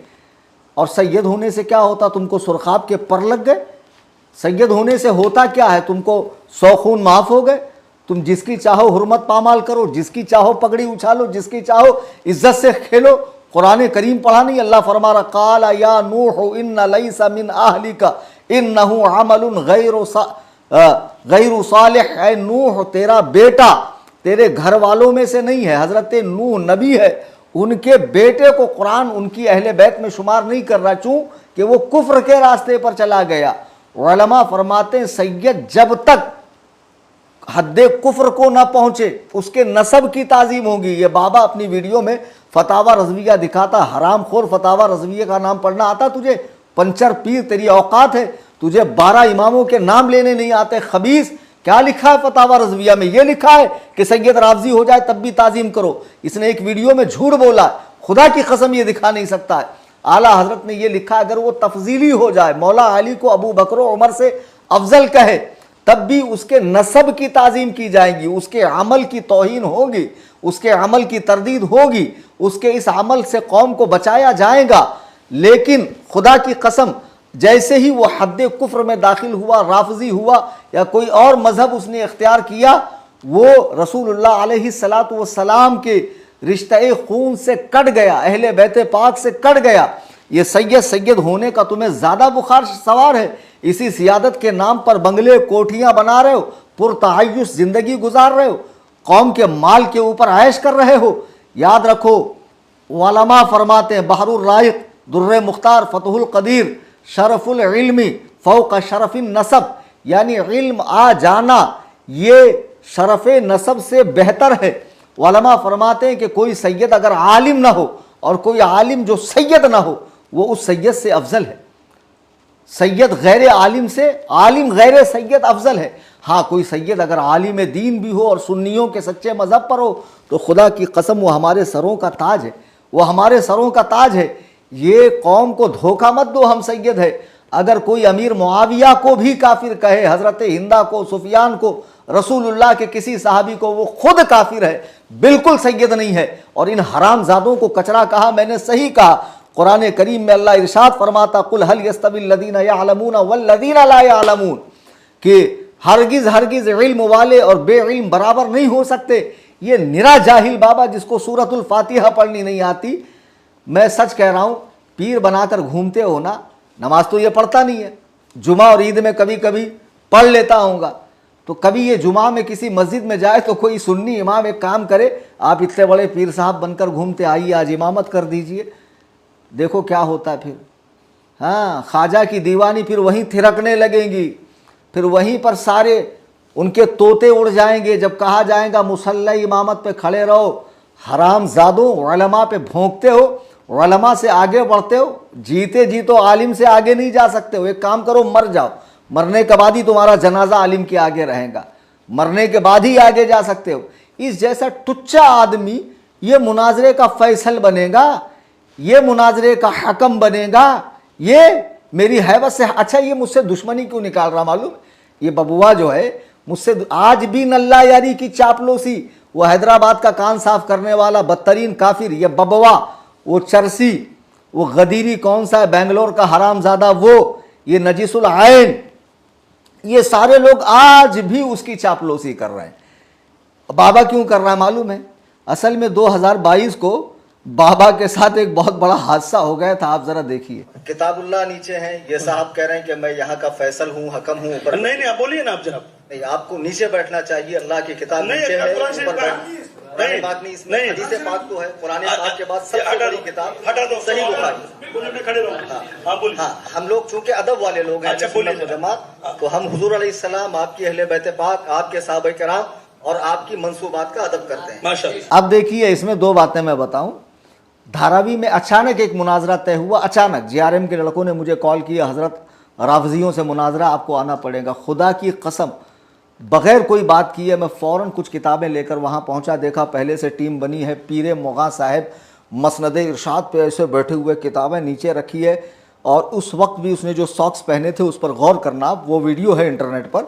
और सैयद होने से क्या होता? तुमको सुरखाब के पर लग गए। सैयद होने से होता क्या है? तुमको 100 खून माफ़ हो गए। तुम जिसकी चाहो हुर्मत पामाल करो, जिसकी चाहो पगड़ी उछालो, जिसकी चाहो इज्जत से खेलो। कुरान करीम पढ़ा नहीं? अल्लाह फरमा रहा, काला या नूह इन्ना लैसा मिन अहलिका इन्नहु अमलुन गैरु सालिह। है नूह, तेरा बेटा तेरे घर वालों में से नहीं है। हजरत नूह नबी है, उनके बेटे को कुरान उनकी अहले बैत में शुमार नहीं कर रहा, क्यों कि वो कुफ्र के रास्ते पर चला गया। उलमा फरमाते हैं सैयद जब तक हद्दे कुफ्र को ना पहुंचे उसके नसब की ताजीम होगी। ये बाबा अपनी वीडियो में फतावा रज़विया दिखाता। हराम खोर, फतावा रज़विया का नाम पढ़ना आता तुझे? पंचर पीर, तेरी औकात है? तुझे 12 इमामों के नाम लेने नहीं आते? खबीस, क्या लिखा है फतावा रज़विया में? ये लिखा है कि सैयद राफ़ज़ी हो जाए तब भी ताजीम करो। इसने एक वीडियो में झूठ बोला, खुदा की कसम ये दिखा नहीं सकता है। आला हजरत ने ये लिखा, अगर वो तफजीली हो जाए, मौला अली को अबू बकर उमर से अफजल कहे, तब भी उसके नसब की ताजीम की जाएगी, उसके अमल की तौहीन होगी, उसके अमल की तरदीद होगी, उसके इस अमल से कौम को बचाया जाएगा। लेकिन खुदा की कसम, जैसे ही वो हद्दे कुफ्र में दाखिल हुआ, राफ़ज़ी हुआ या कोई और मजहब उसने इख्तियार किया, वो रसूलुल्लाह अलैहिस्सलातु वस्सलाम के रिश्ते खून से कट गया, अहले बैते पाक से कट गया। ये सैयद होने का तुम्हें ज़्यादा बुखार सवार है। इसी सियादत के नाम पर बंगले कोठियाँ बना रहे हो, पुरतआयुश ज़िंदगी गुजार रहे हो, कौम के माल के ऊपर ऐश कर रहे हो। याद रखो, उलमा फरमाते हैं, बहरुर राइक, दुर्रे मुख्तार, फतहुल कदीर, शरफुल इल्मी फ़ौक़ शरफिन नसब, यानी इल्म आ जाना ये शरफ नसब से बेहतर है। उलमा फरमाते हैं कि कोई सैयद अगर आलिम ना हो और कोई आलिम जो सैयद ना हो, वो उस सैयद से अफजल है। सैयद गैर आलिम से, आलिम गैर सैयद अफजल है। हाँ, कोई सैयद अगर आलिम दीन भी हो और सुन्नियों के सच्चे मज़हब पर हो, तो खुदा की कसम वो हमारे सरों का ताज है, वो हमारे सरों का ताज है। ये कौम को धोखा मत दो, हम सैयद है। अगर कोई अमीर मुआविया को भी काफिर कहे, हज़रत हिंदा को, सुफियान को, रसूलुल्लाह के किसी सहाबी को, वो खुद काफिर है, बिल्कुल सैयद नहीं है। और इन हरामजादों को कचरा कहा, मैंने सही कहा। कुरान करीम में अल्लाह इरशाद फरमाता, कुल हल यस्तविल लदीना यअलमून वल लदीना ला यअलमून, कि हरगिज हरगिज इल्म वाले और बेइल्म बराबर नहीं हो सकते। ये निरा जाहिल बाबा जिसको सूरतुल फातिहा पढ़नी नहीं आती। मैं सच कह रहा हूँ, पीर बनाकर घूमते हो ना, नमाज तो ये पढ़ता नहीं है। जुमा और ईद में कभी कभी पढ़ लेता होऊंगा, तो कभी ये जुमा में किसी मस्जिद में जाए तो कोई सुन्नी इमाम एक काम करे, आप इतने बड़े पीर साहब बनकर घूमते, आइए आज इमामत कर दीजिए, देखो क्या होता है फिर। हाँ, ख्वाजा की दीवानी फिर वहीं थिरकने लगेंगी, फिर वहीं पर सारे उनके तोते उड़ जाएंगे। जब कहा जाएगा मुसल्ला इमामत पे खड़े रहो, हरामजादों, उलमा पे भोंकते हो, उलमा से आगे बढ़ते हो, जीते जी तो आलिम से आगे नहीं जा सकते हो। एक काम करो, मर जाओ, मरने के बाद ही तुम्हारा जनाजा आलिम के आगे रहेगा, मरने के बाद ही आगे जा सकते हो। इस जैसा टुच्चा आदमी ये मुनाजरे का फैसल बनेगा, ये मुनाजरे का हकम बनेगा, ये मेरी हैबत से। अच्छा, ये मुझसे दुश्मनी क्यों निकाल रहा मालूम? ये बबुआ जो है मुझसे आज भी नल्ला यारी की चापलूसी, वो हैदराबाद का कान साफ करने वाला बदतरीन काफिर, ये बबुआ, वो चरसी, वो गदीरी कौन सा है, बेंगलोर का हरामजादा, वो ये नजीसुल आयन, ये सारे लोग आज भी उसकी चापलूसी कर रहे हैं। बाबा क्यों कर रहा है मालूम है? असल में 2022 को बाबा के साथ एक बहुत बड़ा हादसा हो गया था। आप जरा देखिए, किताबुल्लाह नीचे है, ये साहब कह रहे हैं कि मैं यहाँ का फैसल हूँ, हकम हूँ। ऊपर नहीं, आप बोलिए ना आप जनाब। नहीं, आपको नीचे बैठना चाहिए, अल्लाह की किताब नीचे है, ऊपर पुरानी बात नहीं, इसमें हदीस पाक तो है, पुराने पाक के बाद सबसे बड़ी किताब सही बुखारी। हाँ, हम लोग चूंकि अदब वाले लोग हैं, सुन्नत व जमात, तो हम हुजूर अलैहिस्सलाम, आपकी अहले बैत पाक, आपके सहाबा किराम और आपकी मंसूबात का अदब करते हैं माशाअल्लाह। अब देखिए, इसमें दो बातें मैं बताऊं। धारावी में अचानक एक मुनाजरा तय हुआ, अचानक JRM के लड़कों ने मुझे कॉल किया, हजरत राफजियों से मुनाजरा, आपको आना पड़ेगा। खुदा की कसम, बगैर कोई बात किए मैं फ़ौरन कुछ किताबें लेकर वहाँ पहुँचा। देखा पहले से टीम बनी है, पीरे मुग़ा साहब मसनद इरशाद पे ऐसे बैठे हुए, किताबें नीचे रखी है, और उस वक्त भी उसने जो सॉक्स पहने थे उस पर गौर करना, वो वीडियो है इंटरनेट पर,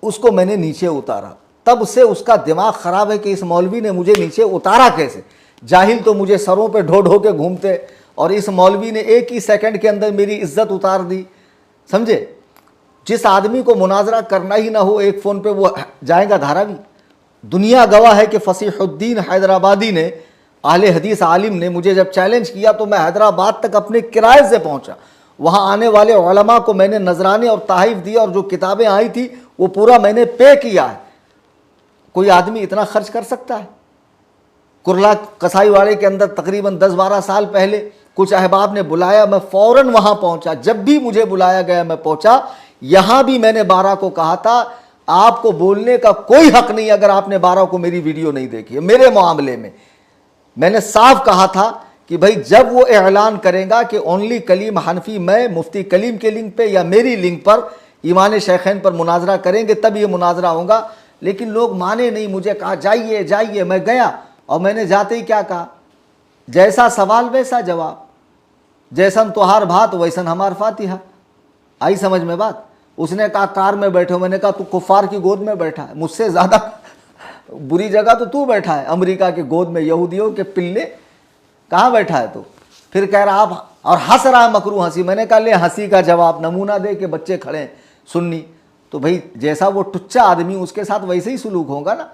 उसको मैंने नीचे उतारा। तब से उसका दिमाग ख़राब है कि इस मौलवी ने मुझे नीचे उतारा कैसे। जाहिल तो मुझे सरों पे ढो ढो के घूमते, और इस मौलवी ने एक ही सेकंड के अंदर मेरी इज्जत उतार दी, समझे। जिस आदमी को मुनाजरा करना ही ना हो, एक फ़ोन पे वो जाएगा धारावी। दुनिया गवाह है कि फसीहुद्दीन हैदराबादी ने, अहले हदीस आलिम ने, मुझे जब चैलेंज किया तो मैं हैदराबाद तक अपने किराए से पहुंचा। वहाँ आने वाले उलमा को मैंने नजराने और तहफ़ दिया, और जो किताबें आई थी वो पूरा मैंने पे किया है। कोई आदमी इतना खर्च कर सकता है? कुरला कसाईवाड़े के अंदर तकरीबन 10-12 साल पहले कुछ अहबाब ने बुलाया, मैं फ़ौरन वहाँ पहुँचा। जब भी मुझे बुलाया गया मैं पहुँचा। यहाँ भी मैंने 12 को कहा था, आपको बोलने का कोई हक नहीं अगर आपने 12 को मेरी वीडियो नहीं देखी है। मेरे मामले में मैंने साफ कहा था कि भाई जब वो ऐलान करेगा कि ओनली कलीम हनफी, मैं मुफ्ती कलीम के लिंक पे या मेरी लिंक पर ईमान शैखैन पर मुनाजरा करेंगे, तब ये मुनाजरा होगा। लेकिन लोग माने नहीं, मुझे कहा जाइए जाइए, मैं गया, और मैंने जाते ही क्या कहा, जैसा सवाल वैसा जवाब, जैसन तुहार भात वैसन हमार फातिहा। आई समझ में बात। उसने कहा कार में बैठे हो, मैंने कहा तू कुफार की गोद में बैठा है, मुझसे ज़्यादा बुरी जगह तो तू बैठा है, अमेरिका की गोद में, यहूदियों के पिल्ले, कहाँ बैठा है तू। फिर कह रहा आप, और हंस रहा है मकरू हंसी। मैंने कहा ले हंसी का जवाब नमूना दे के बच्चे खड़े हैं सुन्नी, तो भाई जैसा वो टुच्चा आदमी उसके साथ वैसे ही सुलूक होगा ना।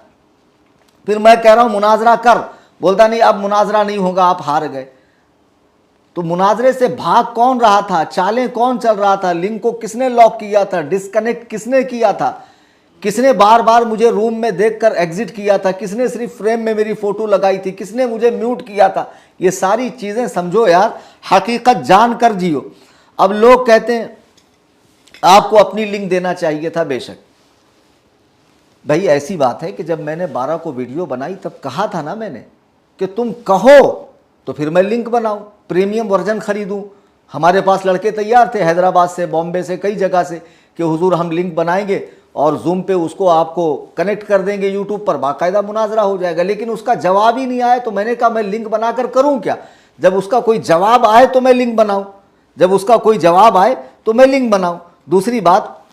फिर मैं कह रहा हूँ मुनाजरा कर, बोलता नहीं अब मुनाजरा नहीं होगा, आप हार गए। तो मुनाजरे से भाग कौन रहा था, चालें कौन चल रहा था, लिंक को किसने लॉक किया था, डिस्कनेक्ट किसने किया था, किसने बार बार मुझे रूम में देखकर एग्जिट किया था, किसने सिर्फ फ्रेम में मेरी फोटो लगाई थी, किसने मुझे म्यूट किया था। ये सारी चीज़ें समझो यार, हकीकत जान कर जियो। अब लोग कहते हैं आपको अपनी लिंक देना चाहिए था, बेशक भाई ऐसी बात है कि जब मैंने 12 को वीडियो बनाई तब कहा था ना मैंने कि तुम कहो तो फिर मैं लिंक बनाऊं, प्रीमियम वर्जन खरीदूं। हमारे पास लड़के तैयार थे हैदराबाद से, बॉम्बे से, कई जगह से, कि हुजूर हम लिंक बनाएंगे और जूम पे उसको आपको कनेक्ट कर देंगे यूट्यूब पर, बाकायदा मुनाजरा हो जाएगा। लेकिन उसका जवाब ही नहीं आया, तो मैंने कहा मैं लिंक बनाकर करूं क्या। जब उसका कोई जवाब आए तो मैं लिंक बनाऊं, जब उसका कोई जवाब आए तो मैं लिंक बनाऊं। दूसरी बात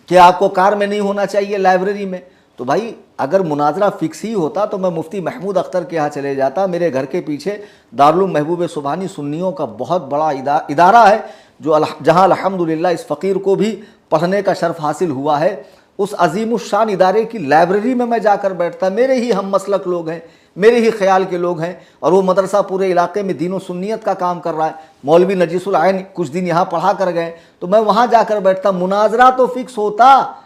कि आपको कार में नहीं होना चाहिए, लाइब्रेरी में। तो भाई अगर मुनाजरा फिक्स ही होता तो मैं मुफ्ती महमूद अख्तर के यहाँ चले जाता। मेरे घर के पीछे दारुल महबूब सुबहानी सुन्नियों का बहुत बड़ा इदारा है, जो जहाँ अल्हम्दुलिल्लाह इस फ़कीर को भी पढ़ने का शर्फ हासिल हुआ है। उस अजीमुशान इदारे की लाइब्रेरी में मैं जाकर बैठता। मेरे ही हम मसलक लोग हैं, मेरे ही ख्याल के लोग हैं, और वो मदरसा पूरे इलाके में दीन व सुन्नियत का काम कर रहा है। मौलवी नजीसुल आइन कुछ दिन यहाँ पढ़ा कर गए, तो मैं वहाँ जाकर बैठता। मुनाजरा तो फिक्स होता।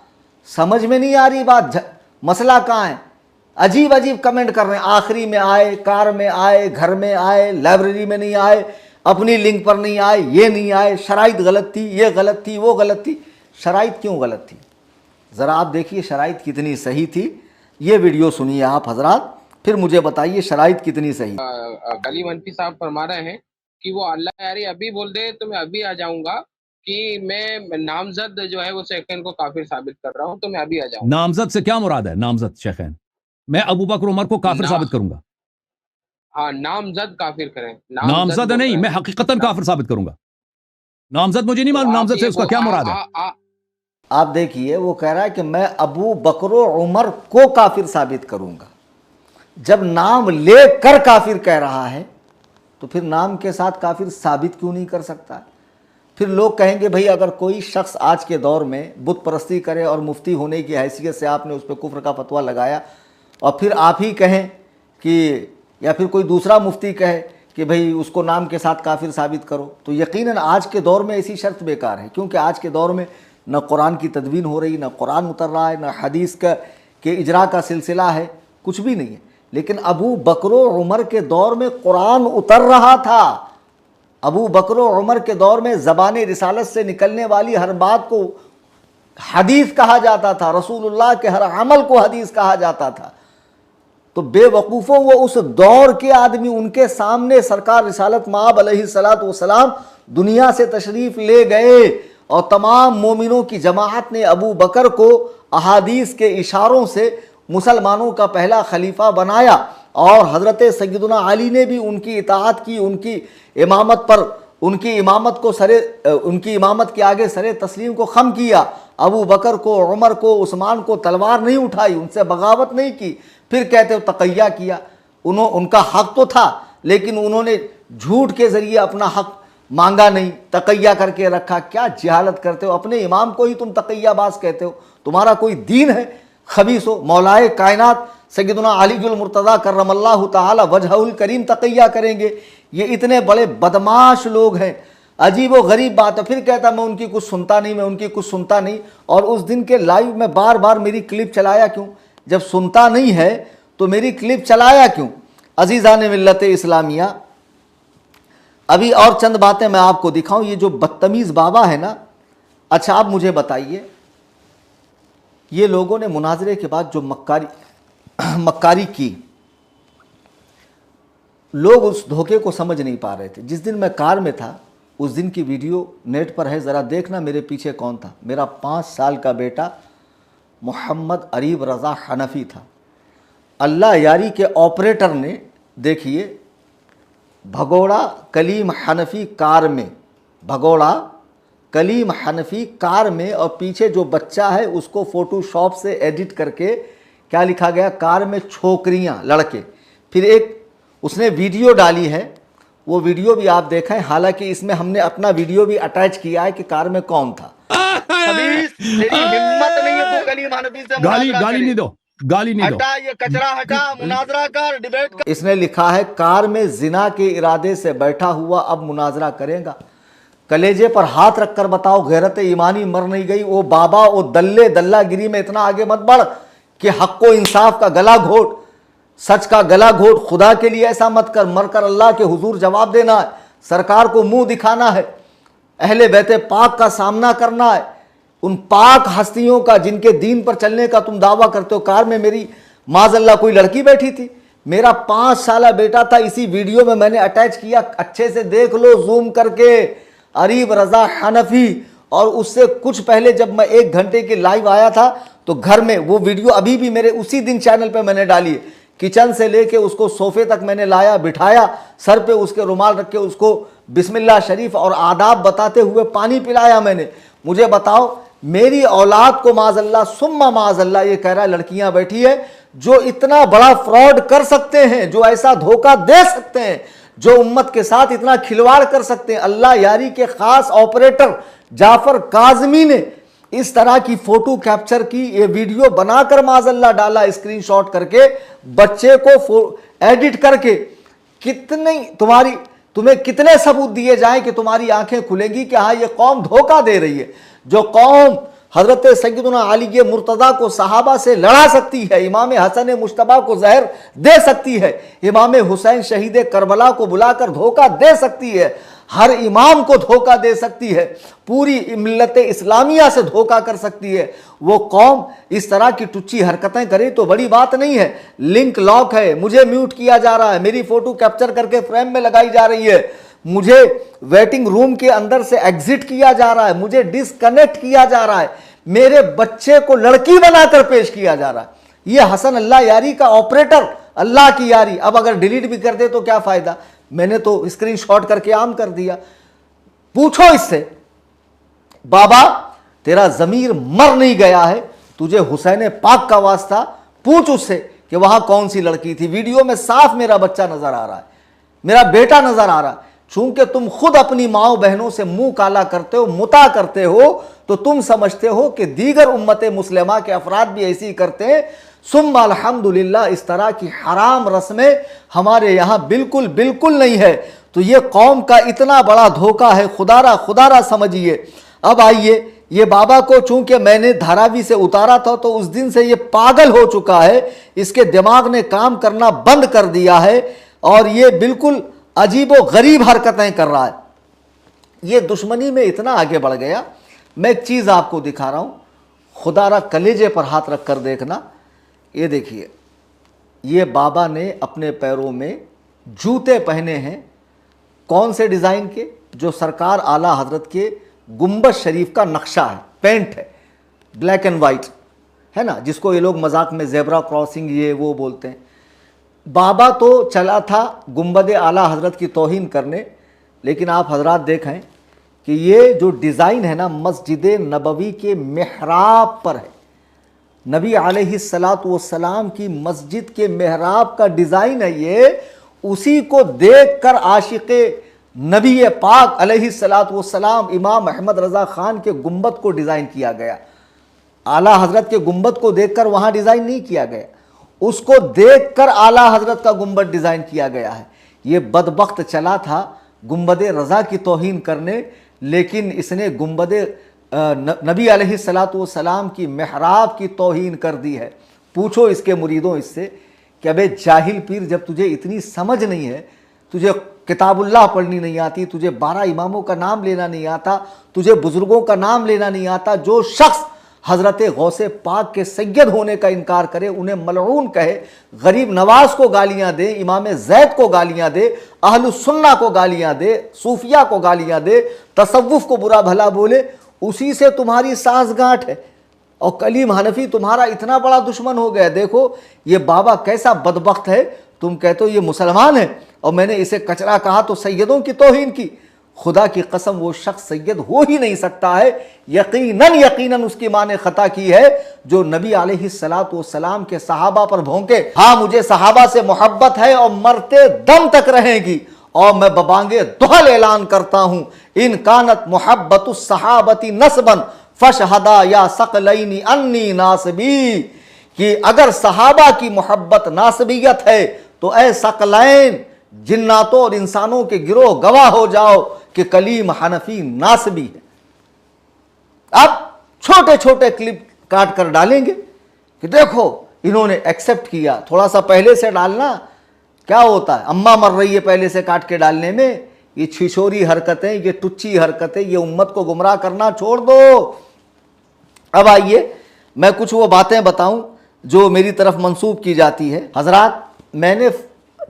समझ में नहीं आ रही बात, मसला कहाँ है। अजीब अजीब कमेंट कर रहे हैं, आखिरी में आए, कार में आए, घर में आए, लाइब्रेरी में नहीं आए, अपनी लिंक पर नहीं आए, ये नहीं आए, शराइत गलत थी, ये गलत थी, वो गलत थी। शराइत क्यों गलत थी, ज़रा आप देखिए शराइत कितनी सही थी। ये वीडियो सुनिए आप हजरात, फिर मुझे बताइए शराइत कितनी सही। कली मनफी साहब फरमा रहे हैं कि वो अल्लाह यारी अभी बोल दे तो मैं अभी आ जाऊंगा, कि मैं नामजद जो है वो शैखैन को काफिर साबित कर रहा हूं, तो मैं अभी आ जाऊंगा। नामजद से क्या मुराद है? नामजद शैखैन, मैं अबू बकर उमर को काफिर साबित करूंगा। हाँ, नामजद काफिर करें, नामजद नहीं, मैं हकीकतन काफिर साबित करूंगा। नामजद मुझे नहीं मालूम, नामजद से उसका क्या मुराद है। आप देखिए, वो कह रहा है कि मैं अबू बकर उमर को काफिर साबित करूंगा। जब नाम लेकर काफिर कह रहा है तो फिर नाम के साथ काफिर साबित क्यों नहीं कर सकता। फिर लोग कहेंगे भाई अगर कोई शख्स आज के दौर में बुत परस्ती करे और मुफ्ती होने की हैसियत से आपने उस पर कुफ्र का फतवा लगाया, और फिर आप ही कहें कि, या फिर कोई दूसरा मुफ्ती कहे कि भाई उसको नाम के साथ काफिर साबित करो, तो यकीनन आज के दौर में ऐसी शर्त बेकार है। क्योंकि आज के दौर में न कुरान की तदवीन हो रही, न कुरान उतर रहा है, न हदीस के इजरा का सिलसिला है, कुछ भी नहीं है। लेकिन अबू बकर और उमर के दौर में कुरान उतर रहा था। अबू बकर और उमर के दौर में ज़बान रिसालत से निकलने वाली हर बात को हदीस कहा जाता था, रसूलुल्लाह के हर अमल को हदीस कहा जाता था। तो बेवकूफ़ों, वो उस दौर के आदमी, उनके सामने सरकार रिसालत माब अलैहिस्सलातु वस्सलाम दुनिया से तशरीफ़ ले गए और तमाम मोमिनों की जमाअत ने अबू बकर को अहादीस के इशारों से मुसलमानों का पहला खलीफा बनाया और हज़रत सैयदना अली ने भी उनकी इताअत की, उनकी इमामत पर, उनकी इमामत के आगे सरे तस्लीम को खम किया। अबू बकर को, उमर को, उस्मान को तलवार नहीं उठाई, उनसे बगावत नहीं की। फिर कहते हो तक़य्या किया। उनका हक तो था, लेकिन उन्होंने झूठ के ज़रिए अपना हक मांगा नहीं, तक़य्या करके रखा। क्या जहालत करते हो, अपने इमाम को ही तुम तक़य्याबाज कहते हो। तुम्हारा कोई दीन है? खबीस हो। मौलाए कायनात सैयदना अलीजुल मुर्तज़ा करमल्लाहु ताला वजहुल करीम तक़य्या करेंगे। ये इतने बड़े बदमाश लोग हैं। अजीब व गरीब बात है। फिर कहता मैं उनकी कुछ सुनता नहीं, मैं उनकी कुछ सुनता नहीं। और उस दिन के लाइव में बार बार मेरी क्लिप चलाया क्यों? जब सुनता नहीं है तो मेरी क्लिप चलाया क्यों? अजीज़ान मिल्लत इस्लामिया, अभी और चंद बातें मैं आपको दिखाऊं। ये जो बदतमीज़ बाबा है ना, अच्छा आप मुझे बताइए, ये लोगों ने मुनाजरे के बाद जो मक्कारी की, लोग उस धोखे को समझ नहीं पा रहे थे। जिस दिन मैं कार में था, उस दिन की वीडियो नेट पर है, ज़रा देखना मेरे पीछे कौन था। मेरा 5 साल का बेटा मोहम्मद अरीब रज़ा हनफी था। अल्लाह यारी के ऑपरेटर ने, देखिए, भगोड़ा कलीम हनफी कार में, भगोड़ा कलीम हनफी कार में, और पीछे जो बच्चा है उसको फ़ोटोशॉप से एडिट करके क्या लिखा गया, कार में छोकरियाँ, लड़के। फिर एक उसने वीडियो डाली है, वो वीडियो भी आप देखें। हालांकि इसमें हमने अपना वीडियो भी अटैच किया है कि कार में कौन था। तेरी हिम्मत नहीं है, तू कलीम हनफी से गाली नहीं दो, गाली नहीं दो। हटा ये कचरा, हटा, मुनाजरा कर, डिबेट कर। इसने लिखा है, कार में जिना के इरादे से बैठा हुआ अब मुनाजरा करेगा। कलेजे पर हाथ रखकर बताओ, गैरत ईमानी मर नहीं गई? ओ बाबा, ओ दल्लागिरी में इतना आगे मत बढ़ कि हक को इंसाफ का गला घोट, सच का गला घोट। खुदा के लिए ऐसा मत कर। मरकर अल्लाह के हुजूर जवाब देना है, सरकार को मुंह दिखाना है, अहले बैते पाक का सामना करना है, उन पाक हस्तियों का जिनके दीन पर चलने का तुम दावा करते हो। कार में मेरी माज़अल्लाह कोई लड़की बैठी थी, मेरा 5 साला बेटा था। इसी वीडियो में मैंने अटैच किया, अच्छे से देख लो जूम करके, अरीब रज़ा हनफी। और उससे कुछ पहले जब मैं 1 घंटे के लाइव आया था, तो घर में वो वीडियो अभी भी मेरे उसी दिन चैनल पे मैंने डाली है। किचन से लेके उसको सोफे तक मैंने लाया, बिठाया, सर पे उसके रुमाल रख के उसको बिस्मिल्लाह शरीफ और आदाब बताते हुए पानी पिलाया मैंने। मुझे बताओ, मेरी औलाद को माज़अल्लाह सुम्मा माज़अल्लाह ये कह रहा है लड़कियां बैठी है जो इतना बड़ा फ्रॉड कर सकते हैं, जो ऐसा धोखा दे सकते हैं, जो उम्मत के साथ इतना खिलवाड़ कर सकते हैं। अल्लाह यारी के खास ऑपरेटर जाफर काज़मी ने इस तरह की फोटो कैप्चर की, ये वीडियो बनाकर माज़अल्लाह डाला, स्क्रीनशॉट करके, बच्चे को एडिट करके। तुम्हें कितने सबूत दिए जाएं कि तुम्हारी आंखें खुलेंगी कि हाँ ये कौम धोखा दे रही है। जो कौम हजरत सैयदना अली मुर्तज़ा को सहाबा से लड़ा सकती है, इमाम हसन मुश्तबा को जहर दे सकती है, इमाम हुसैन शहीद करबला को बुलाकर धोखा दे सकती है, हर इमाम को धोखा दे सकती है, पूरी मिल्लत इस्लामिया से धोखा कर सकती है, वो कौम इस तरह की टुच्ची हरकतें करे तो बड़ी बात नहीं है। लिंक लॉक है, मुझे म्यूट किया जा रहा है, मेरी फोटो कैप्चर करके फ्रेम में लगाई जा रही है, मुझे वेटिंग रूम के अंदर से एग्जिट किया जा रहा है, मुझे डिसकनेक्ट किया जा रहा है, मेरे बच्चे को लड़की बनाकर पेश किया जा रहा है। ये हसन अल्लाह यारी का ऑपरेटर, अल्लाह की यारी। अब अगर डिलीट भी कर दे तो क्या फायदा, मैंने तो स्क्रीनशॉट करके आम कर दिया। पूछो इससे, बाबा तेरा जमीर मर नहीं गया है, तुझे हुसैन पाक का वास्ता पूछ उससे कि वहां कौन सी लड़की थी। वीडियो में साफ मेरा बच्चा नजर आ रहा है, मेरा बेटा नजर आ रहा है। चूंकि तुम खुद अपनी माओ बहनों से मुंह काला करते हो, मुता करते हो, तो तुम समझते हो कि दीगर उम्मत मुस्लिमा के अफराद भी ऐसी करते हैं। सुम्मा अल्हम्दुलिल्लाह, इस तरह की हराम रस्में हमारे यहाँ बिल्कुल बिल्कुल नहीं है। तो ये कौम का इतना बड़ा धोखा है, खुदारा खुदारा समझिए। अब आइए ये बाबा को चूंकि मैंने धारावी से उतारा था तो उस दिन से ये पागल हो चुका है, इसके दिमाग ने काम करना बंद कर दिया है और ये बिल्कुल अजीबो गरीब हरकतें कर रहा है। ये दुश्मनी में इतना आगे बढ़ गया। मैं एक चीज़ आपको दिखा रहा हूँ, खुदारा कलेजे पर हाथ रख कर देखना। ये देखिए, ये बाबा ने अपने पैरों में जूते पहने हैं, कौन से डिज़ाइन के? जो सरकार आला हजरत के गुंबद शरीफ का नक्शा है, पेंट है, ब्लैक एंड वाइट है ना, जिसको ये लोग मजाक में ज़ेब्रा क्रॉसिंग ये वो बोलते हैं। बाबा तो चला था गुंबद आला हजरत की तौहीन करने, लेकिन आप हजरात देखें कि ये जो डिज़ाइन है ना, मस्जिद नबवी के मेहराब पर है। नबी अलैहिस्सलातु वस्सलाम की मस्जिद के मेहराब का डिज़ाइन है ये। उसी को देख कर आशिक़े नबी पाक अलैहिस्सलातु वस्सलाम इमाम अहमद रज़ा ख़ान के गुंबद को डिज़ाइन किया गया। आला हजरत के गुंबद को देखकर वहाँ डिज़ाइन नहीं किया गया, उसको देखकर आला हजरत का गुंबद डिज़ाइन किया गया है। ये बदबख्त चला था गुंबद रज़ा की तौहीन करने, लेकिन इसने गुंबद नबी अलैहिस्सलातु वस्सलाम की मेहराब की तौहीन कर दी है। पूछो इसके मुरीदों इससे कि अबे जाहिल पीर, जब तुझे इतनी समझ नहीं है, तुझे किताबुल्लाह पढ़नी नहीं आती, तुझे 12 इमामों का नाम लेना नहीं आता, तुझे बुजुर्गों का नाम लेना नहीं आता, जो शख्स हज़रत गौसे पाक के सैयद होने का इनकार करे उन्हें मलऊन कहे, गरीब नवाज को गालियां दे, इमाम ज़ैद को गालियां दे, अहलुस सुन्ना को गालियां दे, सूफिया को गालियां दे, तसव्वुफ को बुरा भला बोले, उसी से तुम्हारी सांसगांठ है। और कलीम हनफी तुम्हारा इतना बड़ा दुश्मन हो गया। देखो ये बाबा कैसा बदबख्त है, तुम कहते हो ये मुसलमान है और मैंने इसे कचरा कहा तो सैयदों की तौहीन की। खुदा की कसम वो शख्स सैयद हो ही नहीं सकता है। यकीनन उसकी माँ ने खता की है जो नबी अलैहिस्सलातु वस्सलाम के सहाबा पर भौंके। हाँ, मुझे सहाबा से मोहब्बत है और मरते दम तक रहेगी, और मैं बबांगे दुहल ऐलान करता हूं, इन कानत मोहब्बतुस सहाबती नस्बन फशहदा या सकलैनी अन्नी नासबी, कि अगर सहाबा की मोहब्बत नासबियत है तो ऐ सकलैन जिन्नातों और इंसानों के गिरोह गवाह हो जाओ कि कलीम हनफी नासबी है। अब छोटे छोटे क्लिप काट कर डालेंगे कि देखो इन्होंने एक्सेप्ट किया। थोड़ा सा पहले से डालना, क्या होता है, अम्मा मर रही है पहले से काट के डालने में। ये छिछोरी हरकतें, ये टुच्ची हरकतें, ये उम्मत को गुमराह करना छोड़ दो। अब आइए मैं कुछ वो बातें बताऊं जो मेरी तरफ मंसूब की जाती है। हजरात, मैंने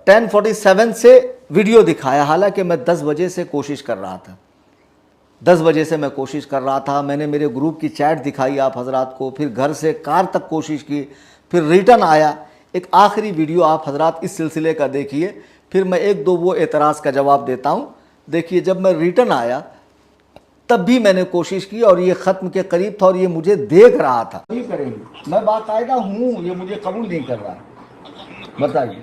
10:47 से वीडियो दिखाया, हालांकि मैं 10 बजे से कोशिश कर रहा था। 10 बजे से मैं कोशिश कर रहा था। मैंने मेरे ग्रुप की चैट दिखाई आप हजरात को, फिर घर से कार तक कोशिश की, फिर रिटर्न आया। एक आखिरी वीडियो आप हजरात इस सिलसिले का देखिए, फिर मैं एक दो वो एतराज़ का जवाब देता हूँ। देखिए, जब मैं रिटर्न आया तब भी मैंने कोशिश की और ये ख़त्म के करीब था और ये मुझे देख रहा था। नहीं करेंगे, मैं बाकायदा हूँ, ये मुझे कबूल नहीं कर रहा है। बताइए,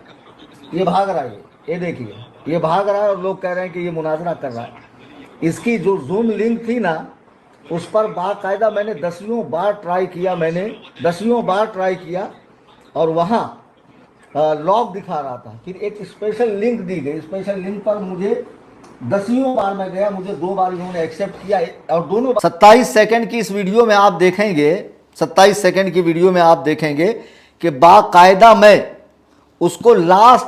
ये भाग रहा है, ये देखिए, ये भाग रहा है और लोग कह रहे हैं कि ये मुनाजरा कर रहा है। इसकी जो जूम लिंक थी ना, उस पर बाकायदा मैंने दसियों बार ट्राई किया और वहाँ लॉग दिखा रहा था। फिर एक स्पेशल लिंक दी गई, स्पेशल लिंक पर मुझे दसियों बार मैं गया, मुझे 2 बार इन्होंने एक्सेप्ट किया और दोनों 27 सेकंड की इस वीडियो में आप देखेंगे, 27 सेकंड की वीडियो में आप देखेंगे कि बाकायदा मैं उसको लास्ट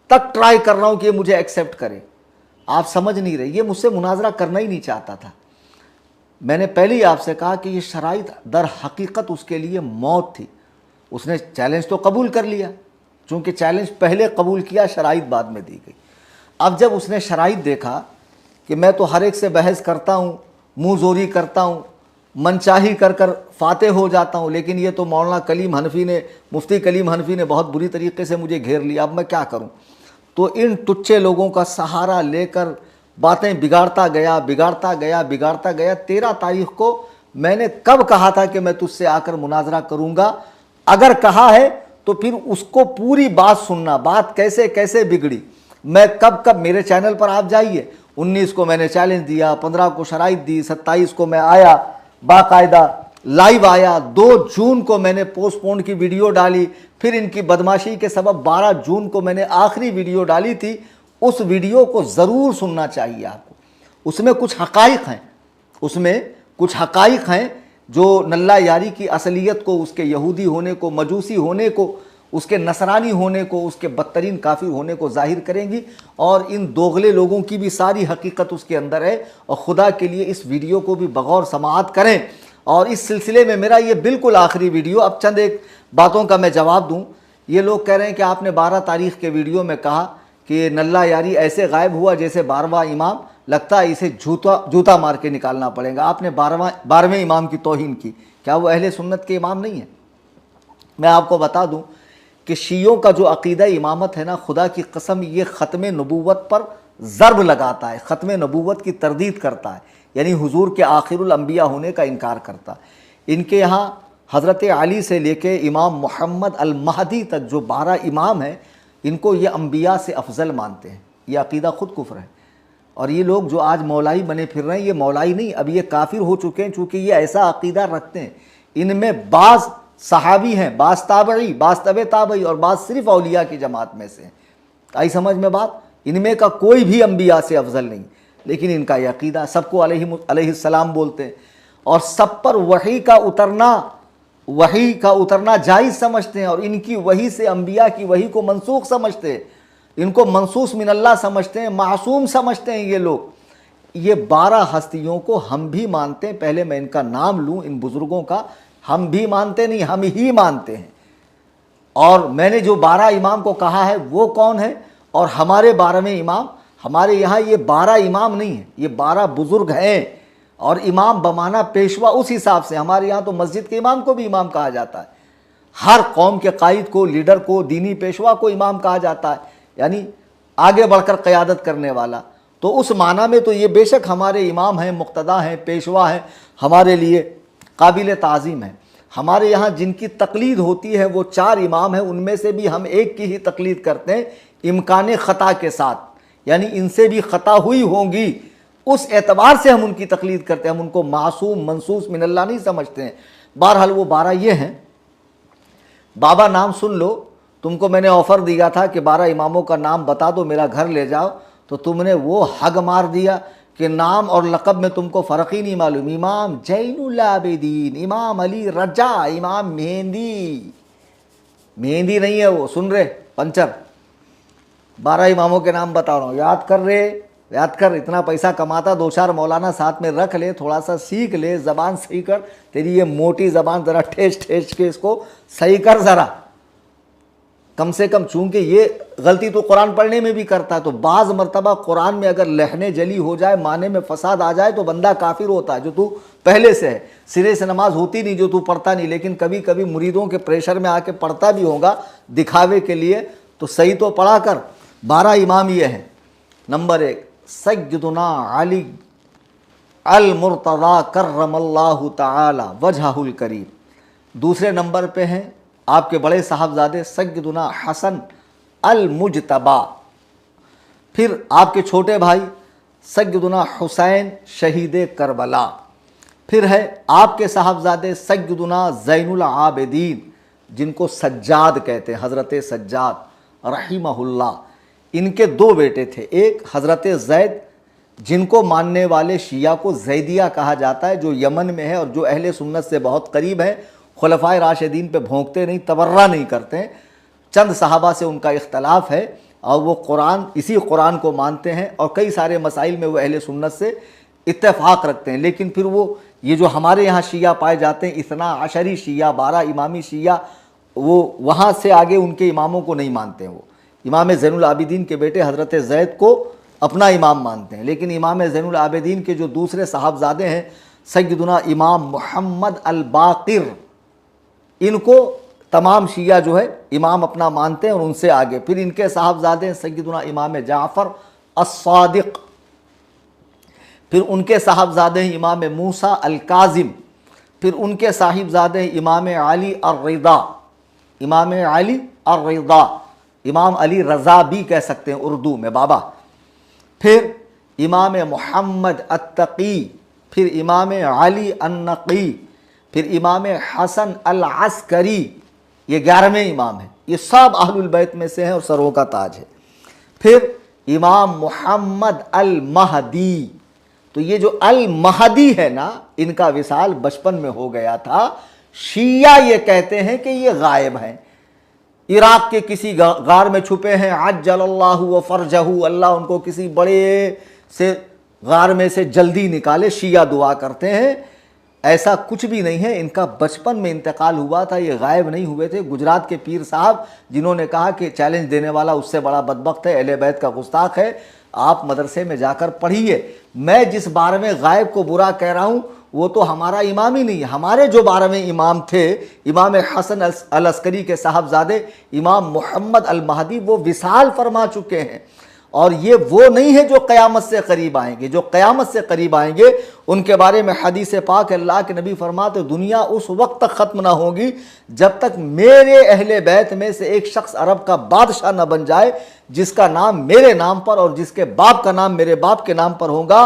तक ट्राई कर रहा हूं कि ये मुझे एक्सेप्ट करे। आप समझ नहीं रहे, ये मुझसे मुनाजरा करना ही नहीं चाहता था। मैंने पहले ही आपसे कहा कि ये शराइत दर हकीकत उसके लिए मौत थी। उसने चैलेंज तो कबूल कर लिया, चूँकि चैलेंज पहले कबूल किया, शराइत बाद में दी गई। अब जब उसने शराइत देखा कि मैं तो हर एक से बहस करता हूँ, मुँह जोरी करता हूँ, मनचाही कर कर फाते हो जाता हूँ, लेकिन ये तो मौलाना कलीम हनफी ने, मुफ्ती कलीम हनफी ने बहुत बुरी तरीके से मुझे घेर लिया, अब मैं क्या करूँ। तो इन टुच्चे लोगों का सहारा लेकर बातें बिगाड़ता गया। 13 तारीख को मैंने कब कहा था कि मैं तुझसे आकर मुनाजरा करूँगा। अगर कहा है तो फिर उसको पूरी बात सुनना, बात कैसे कैसे बिगड़ी। मैं कब मेरे चैनल पर आप जाइए, 19 को मैंने चैलेंज दिया, 15 को शराइत दी, 27 को मैं आया, बाकायदा लाइव आया, 2 जून को मैंने पोस्टपोन की वीडियो डाली, फिर इनकी बदमाशी के सबब 12 जून को मैंने आखिरी वीडियो डाली थी। उस वीडियो को ज़रूर सुनना चाहिए आपको, उसमें कुछ हकाइक हैं, उसमें कुछ हकाइक हैं जो नल्ला यारी की असलियत को, उसके यहूदी होने को, मजूसी होने को, उसके नसरानी होने को, उसके बदतरीन काफिर होने को जाहिर करेंगी। और इन दोगले लोगों की भी सारी हकीकत उसके अंदर है। और खुदा के लिए इस वीडियो को भी बगौर समाअत करें। और इस सिलसिले में मेरा ये बिल्कुल आखिरी वीडियो, अब चंद एक बातों का मैं जवाब दूं। ये लोग कह रहे हैं कि आपने 12 तारीख के वीडियो में कहा कि नल्ला यारी ऐसे गायब हुआ जैसे 12वां इमाम, लगता है इसे जूता मार के निकालना पड़ेगा। आपने 12वें इमाम की तौहीन की, क्या वो अहले सुन्नत के इमाम नहीं है? मैं आपको बता दूं कि शियों का जो अकीदा इमामत है ना, खुदा की कसम ये ख़त्म नबूवत पर ज़र्ब लगाता है, ख़त्म नबूवत की तरदीद करता है, यानी हुजूर के आखिरुल अंबिया होने का इनकार करता है। इनके यहाँ हज़रत अली से लेके इमाम मोहम्मद अल महदी तक जो 12 इमाम हैं, इनको ये अंबिया से अफजल मानते हैं। ये अकीदा ख़ुद कुफ्र है। और ये लोग जो आज मौलाई बने फिर रहे हैं, ये मौलाई नहीं, अब ये काफिर हो चुके हैं, चूँकि ये ऐसा अकीदा रखते हैं। इनमें बाज़ सहाबी हैं, बाज़ ताबई, बाज़ तबे ताबई और बाज़ सिर्फ औलिया की जमात में से हैं। आई समझ में बात? इनमें का कोई भी अंबिया से अफजल नहीं, लेकिन इनका ये अकीदा, सबको अलैहिस्सलाम बोलते हैं और सब पर वही का उतरना जायज़ समझते हैं। और इनकी वही से अंबिया की वही को मनसूख समझते हैं, इनको मनसूस मिनल्लाह समझते हैं, मासूम समझते हैं ये लोग। ये 12 हस्तियों को हम भी मानते हैं। पहले मैं इनका नाम लूँ, इन बुज़ुर्गों का। हम भी मानते नहीं, हम ही मानते हैं। और मैंने जो 12 इमाम को कहा है वो कौन है, और हमारे 12वें इमाम, हमारे यहाँ ये 12 इमाम नहीं है, ये 12 बुज़ुर्ग हैं। और इमाम बमाना पेशवा उस हिसाब से, हमारे यहाँ तो मस्जिद के इमाम को भी इमाम कहा जाता है। हर कौम के कायद को, लीडर को, दीनी पेशवा को इमाम कहा जाता है, यानी आगे बढ़कर क़यादत करने वाला। तो उस माना में तो ये बेशक हमारे इमाम हैं, मुक्तदा हैं, पेशवा हैं, हमारे लिए काबिल ताज़ीम है। हमारे यहाँ जिनकी तकलीद होती है वो 4 इमाम हैं, उनमें से भी हम एक की ही तकलीद करते हैं, इम्कान ख़ता के साथ, यानी इनसे भी ख़ता हुई होंगी, उस एतबार से हम उनकी तकलीद करते हैं। हम उनको मासूम मनसूस मिनल्लाह नहीं समझते हैं। बहरहाल वो 12 ये हैं। बाबा नाम सुन लो, तुमको मैंने ऑफ़र दिया था कि 12 इमामों का नाम बता दो, मेरा घर ले जाओ, तो तुमने वो हग मार दिया कि नाम और लक़ब में तुमको फ़र्क ही नहीं मालूम। इमाम ज़ैनुल आबिदीन, इमाम अली रजा, इमाम मेहंदी नहीं है वो, सुन रहे पंचर। 12 इमामों के नाम बता रहा हूँ, याद कर। इतना पैसा कमाता, 2-4 मौलाना साथ में रख ले, थोड़ा सा सीख ले, ज़बान सही कर। तेरी ये मोटी ज़बान ज़रा ठेस के इसको सही कर ज़रा, कम से कम। चूँकि ये गलती तो कुरान पढ़ने में भी करता है, तो बाज़ मरतबा कुरान में अगर लहने जली हो जाए, माने में फसाद आ जाए, तो बंदा काफिर होता है। जो तू पहले से है, सिरे से नमाज होती नहीं, जो तू पढ़ता नहीं, लेकिन कभी कभी मुरीदों के प्रेशर में आके पढ़ता भी होगा दिखावे के लिए, तो सही तो पढ़ा कर। 12 इमाम ये हैं। नंबर 1 सय्यदुना अली अल मुर्तज़ा कर्रमल्लाहु तआला वजहुल करीम। दूसरे नंबर पे हैं आपके बड़े साहबजादे सय्यदुना हसन अल मुजतबा। फिर आपके छोटे भाई सय्यदुना हुसैन शहीद करबला। फिर है आपके साहबजादे सय्यदुना ज़ैनुल आबिदीन, जिनको सज्जाद कहते हैं, हज़रत सज्जाद रहिमहुल्लाह। इनके 2 बेटे थे, एक हज़रत ज़ैद, जिनको मानने वाले शिया को ज़ैदिया कहा जाता है, जो यमन में है और जो अहले सुन्नत से बहुत करीब है। खुलफाए राशिदीन पे भोंकते नहीं, तबर्रा नहीं करते हैं। चंद सहाबा से उनका इख्तलाफ है और वो इसी कुरान को मानते हैं और कई सारे मसाइल में वो अहले सुन्नत से इत्तेफाक रखते हैं। लेकिन फिर वो ये जो हमारे यहाँ शिया पाए जाते हैं, इतना अशरी शिया, 12 इमामी शिया, वो वहाँ से आगे उनके इमामों को नहीं मानते हैं। वो इमाम ज़ैनुल आबिदीन के बेटे हज़रत ज़ैद को अपना इमाम मानते हैं, लेकिन इमाम ज़ैनुल आबिदीन के जो दूसरे साहबजादे हैं सय्यदुना इमाम मोहम्मद अल बाक़िर, इनको तमाम शिया जो है इमाम अपना मानते हैं और उनसे आगे। फिर इनके साहबजादे हैं सय्यदुना इमाम जाफ़र अस-सादिक़। फिर उनके साहबजादे हैं इमाम मूसा अल काज़िम। फिर उनके साहिबजादे हैं इमाम अली ar-रिदा, इमाम अली ar-रिदा, इमाम अली रज़ा भी कह सकते हैं उर्दू में बाबा। फिर इमाम मोहम्मद अत्तकी, फिर इमाम अली अन्नकी, फिर इमाम हसन अल अस्करी, ये 11वें इमाम हैं। ये सब अहलुल बैत में से हैं और सरों का ताज है। फिर इमाम मोहम्मद अल महदी, तो ये जो अल महदी है ना, इनका विसाल बचपन में हो गया था। शिया ये कहते हैं कि ये गायब हैं, इराक के किसी गार में छुपे हैं। अज्जलल्लाहु व फरजहू, अल्लाह उनको किसी बड़े से गार में से जल्दी निकाले, शिया दुआ करते हैं। ऐसा कुछ भी नहीं है, इनका बचपन में इंतकाल हुआ था, ये गायब नहीं हुए थे। गुजरात के पीर साहब जिन्होंने कहा कि चैलेंज देने वाला उससे बड़ा बदबख्त है, अहले बैत का गुस्ताख है, आप मदरसे में जाकर पढ़िए। मैं जिस बारे में गायब को बुरा कह रहा हूँ वो तो हमारा इमाम ही नहीं है। हमारे जो 12वें इमाम थे, इमाम हसन अल अस्करी के साहबजादे इमाम मोहम्मद अल महदी, वो विसाल फरमा चुके हैं। और ये वो नहीं है जो क़यामत से करीब आएंगे। जो क़यामत से करीब आएंगे उनके बारे में हदीस पाक अल्लाह के नबी फरमाते, दुनिया उस वक्त तक ख़त्म ना होगी जब तक मेरे अहले बैत में से एक शख्स अरब का बादशाह न बन जाए जिसका नाम मेरे नाम पर और जिसके बाप का नाम मेरे बाप के नाम पर होगा,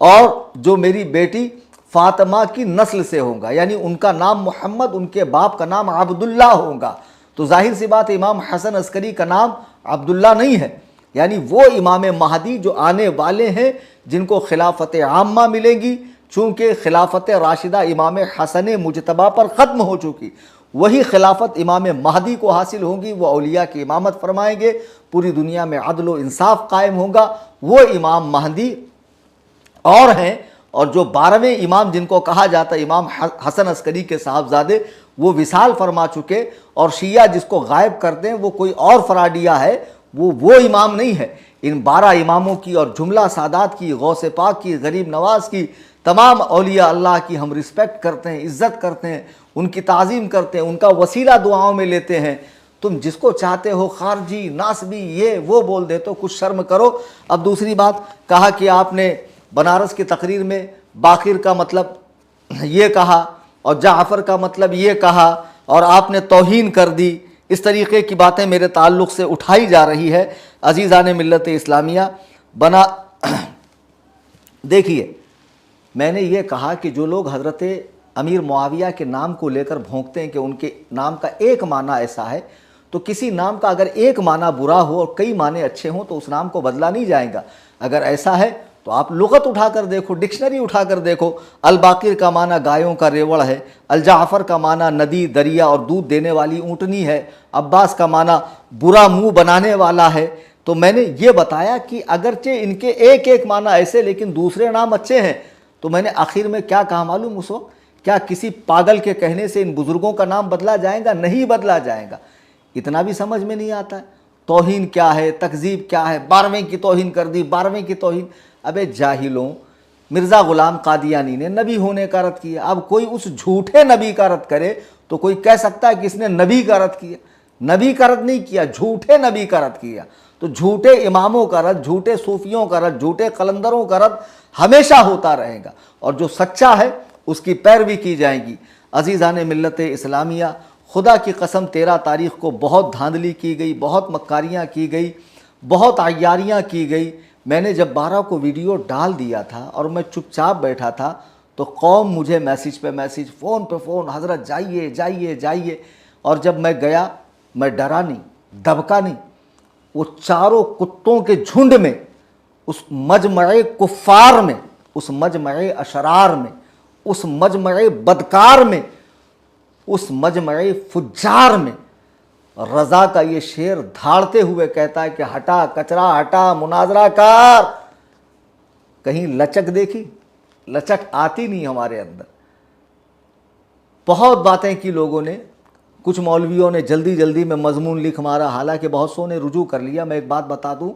और जो मेरी बेटी फातिमा की नस्ल से होगा, यानी उनका नाम मोहम्मद, उनके बाप का नाम अब्दुल्ला होगा। तो जाहिर सी बात है इमाम हसन अस्करी का नाम अब्दुल्ला नहीं है, यानी वो इमाम महदी जो आने वाले हैं, जिनको खिलाफत आम्मा मिलेगी। चूँकि खिलाफत राशिदा इमाम हसन मुजतबा पर ख़त्म हो चुकी, वही खिलाफत इमाम महदी को हासिल होगी। वो औलिया की इमामत फरमाएंगे, पूरी दुनिया में अदल व इंसाफ कायम होगा। वो इमाम महदी और हैं। और जो 12वें इमाम जिनको कहा जाता है इमाम हसन अस्करी के साहबजादे, वो विसाल फरमा चुके। और शिया जिसको गायब करते हैं वो कोई और फराडिया है, वो इमाम नहीं है। इन 12 इमामों की और जुमला सादात की, गौसे पाक की, गरीब नवाज की, तमाम औलिया अल्लाह की हम रिस्पेक्ट करते हैं, इज़्ज़त करते हैं, उनकी ताज़ीम करते हैं, उनका वसीला दुआओं में लेते हैं। तुम जिसको चाहते हो खारजी, नासबी, ये वो बोल दे तो कुछ शर्म करो। अब दूसरी बात, कहा कि आपने बनारस की तकरीर में बाकिर का मतलब ये कहा और जाफ़र का मतलब ये कहा और आपने तौहीन कर दी। इस तरीके की बातें मेरे ताल्लुक़ से उठाई जा रही है। अज़ीज़ान मिल्लत इस्लामिया बना देखिए, मैंने ये कहा कि जो लोग हज़रत अमीर मुआविया के नाम को लेकर भोंकते हैं कि उनके नाम का एक माना ऐसा है, तो किसी नाम का अगर एक माना बुरा हो और कई माने अच्छे हों तो उस नाम को बदला नहीं जाएगा। अगर ऐसा है तो आप लुगत उठाकर देखो, डिक्शनरी उठाकर देखो। अल बाकिर का माना गायों का रेवड़ है, अल जाफ़र का माना नदी, दरिया और दूध देने वाली ऊँटनी है, अब्बास का माना बुरा मुंह बनाने वाला है। तो मैंने ये बताया कि अगरचे इनके एक एक माना ऐसे लेकिन दूसरे नाम अच्छे हैं। तो मैंने आखिर में क्या कहा मालूम उस वक्त, क्या किसी पागल के कहने से इन बुज़ुर्गों का नाम बदला जाएगा? नहीं बदला जाएगा। इतना भी समझ में नहीं आता है तौहीन क्या है, तकज़ीब क्या है। 12वें की तौहीन कर दी, 12वें की तौहीन। अबे जाहिलों, मिर्ज़ा ग़ुलाम कादियानी ने नबी होने का रद्द किया। अब कोई उस झूठे नबी का रद्द करे तो कोई कह सकता है कि इसने नबी का रद्द किया। नबी का रद्द नहीं किया, झूठे नबी का रद्द किया। तो झूठे इमामों का रद्द, झूठे सूफियों का रद्द, झूठे कलंदरों का रद्द हमेशा होता रहेगा और जो सच्चा है उसकी पैरवी की जाएगी। अज़ीज़ान मिल्लत इस्लामिया, खुदा की कसम 13 तारीख़ को बहुत धांधली की गई, बहुत मक्कारियाँ की गई, बहुत अय्यारियाँ की गई। मैंने जब 12 को वीडियो डाल दिया था और मैं चुपचाप बैठा था तो कौम मुझे मैसेज पे मैसेज, फ़ोन पे फ़ोन, हज़रत जाइए जाइए जाइए। और जब मैं गया, मैं डरा नहीं, दबका नहीं। वो चारों कुत्तों के झुंड में, उस मजमए कुफ़ार में, उस मजमए अशरार में, उस मजमए बदकार में, उस मजमए फुज्जार में रज़ा का ये शेर धाड़ते हुए कहता है कि हटा कचरा, हटा मुनाजरा कार। कहीं लचक देखी? लचक आती नहीं हमारे अंदर। बहुत बातें की लोगों ने, कुछ मौलवियों ने जल्दी जल्दी में मजमून लिख मारा, हालांकि बहुत सौ ने रुजू कर लिया। मैं एक बात बता दूं,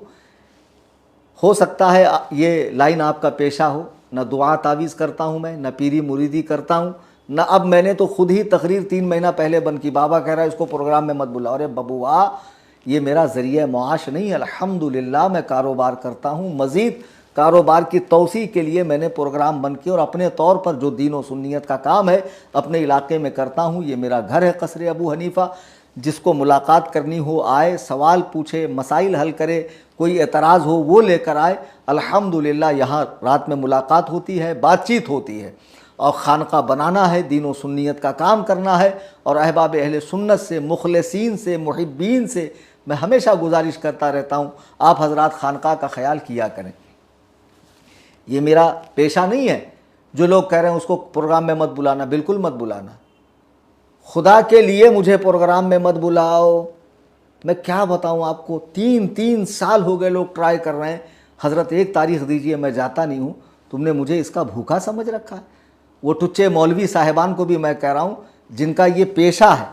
हो सकता है ये लाइन आपका पेशा हो। न दुआ तावीज़ करता हूँ मैं, न पीरी मुरीदी करता हूँ, न अब मैंने तो खुद ही तकरीर 3 महीना पहले बंद की। बाबा कह रहा है इसको प्रोग्राम में मत बुलाओ। अरे बबुआ, ये मेरा ज़रिया मुआश नहीं। अल्हम्दुलिल्लाह मैं कारोबार करता हूँ, मज़ीद कारोबार की तौसी के लिए मैंने प्रोग्राम बंद किया और अपने तौर पर जो दीन व सुन्नियत का काम है अपने इलाके में करता हूँ। ये मेरा घर है कसरे अबू हनीफ़ा। जिसको मुलाकात करनी हो आए, सवाल पूछे, मसाइल हल करे, कोई एतराज़ हो वो लेकर आए। अल्हम्दुलिल्लाह यहाँ रात में मुलाकात होती है, बातचीत होती है। और खानका बनाना है, दीन व सुन्नियत का काम करना है। और अहबाब अहले सुन्नत से, मुखलसीन से, मुहिब्बीन से मैं हमेशा गुजारिश करता रहता हूँ, आप हजरात खानका का ख्याल किया करें। ये मेरा पेशा नहीं है। जो लोग कह रहे हैं उसको प्रोग्राम में मत बुलाना, बिल्कुल मत बुलाना। खुदा के लिए मुझे प्रोग्राम में मत बुलाओ। मैं क्या बताऊं आपको, 3 साल हो गए लोग ट्राई कर रहे हैं, हज़रत एक तारीख दीजिए, मैं जाता नहीं हूं। तुमने मुझे इसका भूखा समझ रखा है। वो टुच्चे मौलवी साहिबान को भी मैं कह रहा हूं, जिनका ये पेशा है,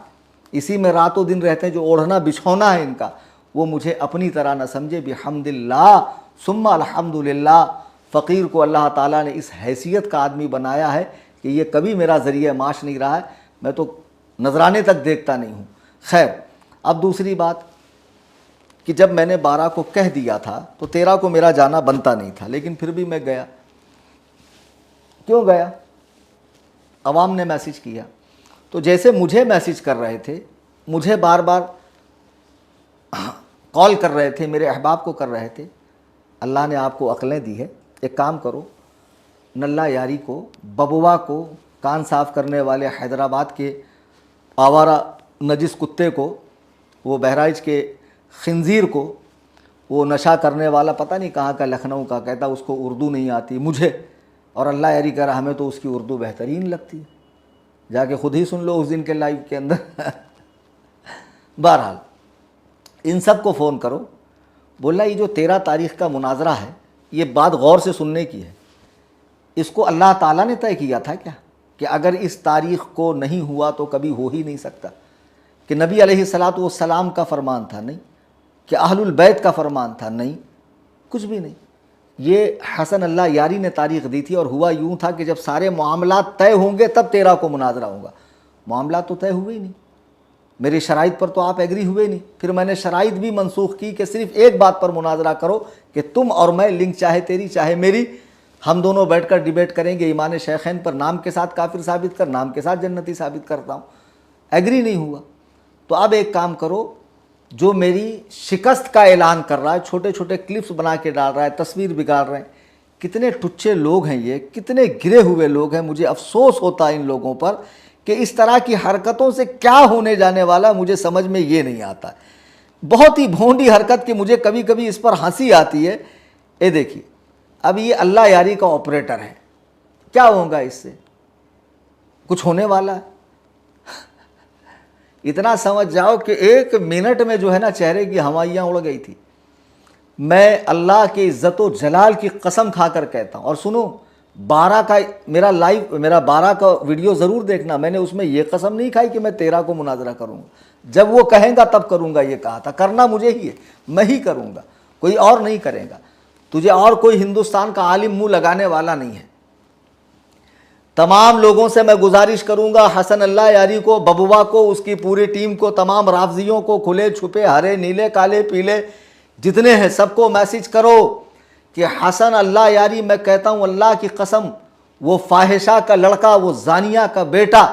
इसी में रातों दिन रहते हैं, जो ओढ़ना बिछौना है इनका, वो मुझे अपनी तरह न समझे। बिहम्दिल्लाह सुम्मा अल्हम्दुलिल्लाह, फ़कीर को अल्लाह ताला ने इस हैसियत का आदमी बनाया है कि ये कभी मेरा ज़रिया माश नहीं रहा है। मैं तो नजराने तक देखता नहीं हूँ। खैर, अब दूसरी बात कि जब मैंने 12 को कह दिया था तो 13 को मेरा जाना बनता नहीं था, लेकिन फिर भी मैं गया। क्यों गया? अवाम ने मैसेज किया, तो जैसे मुझे मैसेज कर रहे थे, मुझे बार बार कॉल कर रहे थे, मेरे अहबाब को कर रहे थे। अल्लाह ने आपको अक्लें दी है, एक काम करो, नल्ला यारी को, बबुआ को, कान साफ़ करने वाले हैदराबाद के आवारा नजिस कुत्ते को, वो बहराइच के खिंजीर को, वो नशा करने वाला पता नहीं कहाँ का, लखनऊ का, कहता उसको उर्दू नहीं आती मुझे, और अल्लाह यारी कह रहा हमें तो उसकी उर्दू बेहतरीन लगती है। जाके खुद ही सुन लो उस दिन के लाइव के अंदर। बहरहाल इन सब को फ़ोन करो। बोला ये जो 13 तारीख़ का मुनाजरा है, ये बात गौर से सुनने की है। इसको अल्लाह ताला ने तय किया था क्या कि अगर इस तारीख़ को नहीं हुआ तो कभी हो ही नहीं सकता? कि नबी अलैहिस्सलातु वस्सलाम का फरमान था? नहीं। कि अहलुल बैत का फरमान था? नहीं, कुछ भी नहीं। ये हसन अल्लाह यारी ने तारीख़ दी थी, और हुआ यूँ था कि जब सारे मामलात तय होंगे तब 13 को मुनाजरा होगा। मामलात तो तय हुए ही नहीं, मेरी शराइत पर तो आप एग्री हुए नहीं। फिर मैंने शराइत भी मनसूख की कि सिर्फ एक बात पर मुनाजरा करो कि तुम और मैं, लिंक चाहे तेरी चाहे मेरी, हम दोनों बैठकर डिबेट करेंगे ईमान शेखैन पर, नाम के साथ काफिर साबित कर, नाम के साथ जन्नती साबित करता हूँ। एग्री नहीं हुआ तो अब एक काम करो, जो मेरी शिकस्त का ऐलान कर रहा है, छोटे छोटे क्लिप्स बना के डाल रहा है, तस्वीर बिगाड़ रहे हैं, कितने टुच्चे लोग हैं ये, कितने गिरे हुए लोग हैं। मुझे अफसोस होता है इन लोगों पर कि इस तरह की हरकतों से क्या होने जाने वाला मुझे समझ में ये नहीं आता। बहुत ही भोंडी हरकत कि मुझे कभी कभी इस पर हंसी आती है। ये देखिए, अब ये अल्लाह यारी का ऑपरेटर है, क्या होगा इससे? कुछ होने वाला है? इतना समझ जाओ कि 1 मिनट में जो है ना चेहरे की हवाइयाँ उड़ गई थी। मैं अल्लाह के इज़्ज़त व जलाल की कसम खाकर कहता हूँ। और सुनो, 12 का मेरा 12 का वीडियो ज़रूर देखना। मैंने उसमें ये कसम नहीं खाई कि मैं 13 को मुनाजरा करूँगा। जब वो कहेंगा तब करूँगा, ये कहा था। करना मुझे ही है, मैं ही करूँगा, कोई और नहीं करेगा। तुझे और कोई हिंदुस्तान का आलिम मुंह लगाने वाला नहीं है। तमाम लोगों से मैं गुजारिश करूंगा, हसन अल्लाह यारी को, बबुआ को, उसकी पूरी टीम को, तमाम राफजियों को, खुले छुपे, हरे नीले काले पीले जितने हैं, सबको मैसेज करो कि हसन अल्लाह यारी, मैं कहता हूं अल्लाह की कसम, वो फाहिशा का लड़का, वो जानिया का बेटा,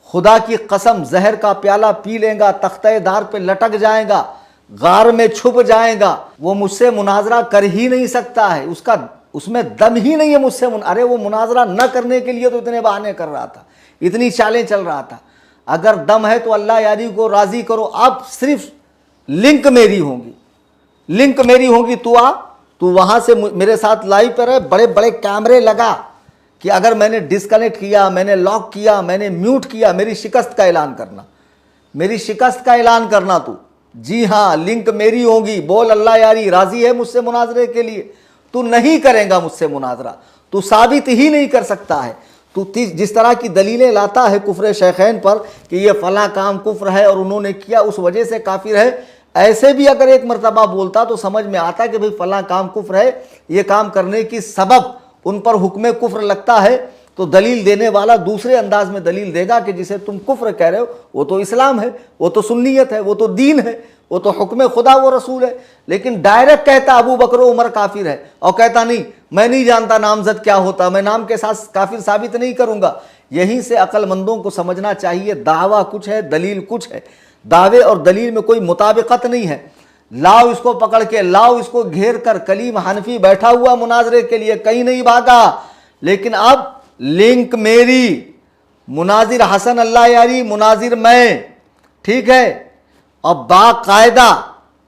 खुदा की कसम जहर का प्याला पी लेगा, तख्ते दार पे लटक जाएगा, गार में छुप जाएगा। वो मुझसे मुनाजरा कर ही नहीं सकता है, उसमें दम ही नहीं है मुझसे। अरे वो मुनाजरा न करने के लिए तो इतने बहाने कर रहा था, इतनी चालें चल रहा था। अगर दम है तो अल्लाह यारी को राजी करो। अब सिर्फ लिंक मेरी होगी, लिंक मेरी होगी। तू वहां से मेरे साथ लाइव पर है, बड़े बड़े कैमरे लगा कि अगर मैंने डिस्कनेक्ट किया, मैंने लॉक किया, मैंने म्यूट किया, मेरी शिकस्त का ऐलान करना, मेरी शिकस्त का ऐलान करना तू। जी हाँ, लिंक मेरी होगी। बोल अल्लाह यारी राजी है मुझसे मुनाजरे के लिए? तू नहीं करेगा मुझसे मुनाजरा, तू साबित ही नहीं कर सकता है। तू जिस तरह की दलीलें लाता है कुफ्र शेखैन पर कि ये फला काम कुफ्र है और उन्होंने किया उस वजह से काफिर है, ऐसे भी अगर एक मरतबा बोलता तो समझ में आता कि भाई फला काम कुफ्र है, ये काम करने की सबब उन पर हुक्म कुफ्र लगता है, तो दलील देने वाला दूसरे अंदाज में दलील देगा कि जिसे तुम कुफ्र कह रहे हो वो तो इस्लाम है, वो तो सुन्नियत है, वो तो दीन है, वो तो हुक्म खुदा व रसूल है। लेकिन डायरेक्ट कहता अबू बकर उमर काफिर है, और कहता नहीं, मैं नहीं जानता नामजद क्या होता, मैं नाम के साथ काफिर साबित नहीं करूंगा। यहीं से अक्लमंदों को समझना चाहिए, दावा कुछ है, दलील कुछ है। दावे और दलील में कोई मुताबिकत नहीं है। लाओ इसको पकड़ के, लाओ इसको घेर कर। कलीम हनफी बैठा हुआ मुनाजरे के लिए, कहीं नहीं भागा। लेकिन अब लिंक मेरी, मुनाजिर हसन अल्लाह यारी, मुनाजिर मैं, ठीक है। अब बाकायदा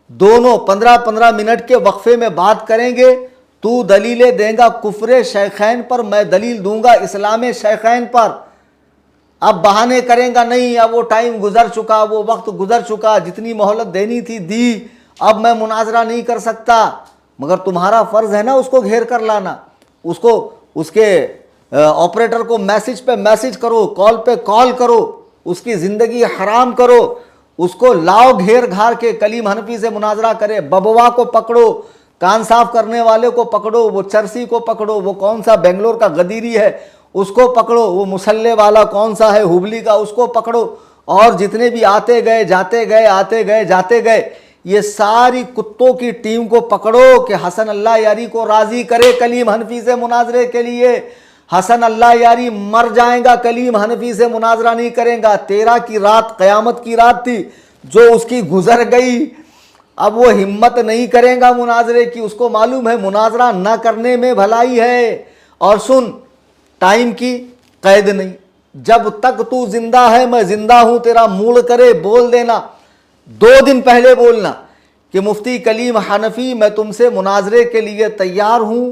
दोनों 15-15 मिनट के वक्फे में बात करेंगे, तू दलीलें देगा कुफ्रे शैखैन पर, मैं दलील दूंगा इस्लाम शैखैन पर। अब बहाने करेगा नहीं, अब वो टाइम गुजर चुका, वो वक्त गुजर चुका, जितनी मोहलत देनी थी दी, अब मैं मुनाजरा नहीं कर सकता। मगर तुम्हारा फ़र्ज़ है ना उसको घेर कर लाना, उसको उसके ऑपरेटर को मैसेज पे मैसेज करो, कॉल पे कॉल करो, उसकी ज़िंदगी हराम करो, उसको लाओ घेर घार के, कलीम हनफी से मुनाजरा करे। बबवा को पकड़ो, कान साफ करने वाले को पकड़ो, वो चरसी को पकड़ो, वो कौन सा बेंगलोर का गदीरी है उसको पकड़ो, वो मुसल्ले वाला कौन सा है हुबली का उसको पकड़ो, और जितने भी आते गए जाते गए आते गए जाते गए, ये सारी कुत्तों की टीम को पकड़ो कि हसन अल्लाह यारी को राज़ी करे कलीम हनफी से मुनाजरे के लिए। हसन अल्लाह यारी मर जाएगा, कलीम हनफी से मुनाजरा नहीं करेगा। 13 की रात क़यामत की रात थी जो उसकी गुजर गई, अब वो हिम्मत नहीं करेगा मुनाजरे की, उसको मालूम है मुनाजरा न करने में भलाई है। और सुन, टाइम की कैद नहीं, जब तक तू जिंदा है मैं जिंदा हूं, तेरा मूड करे बोल देना, 2 दिन पहले बोलना कि मुफ्ती कलीम हनफी मैं तुमसे मुनाजरे के लिए तैयार हूं,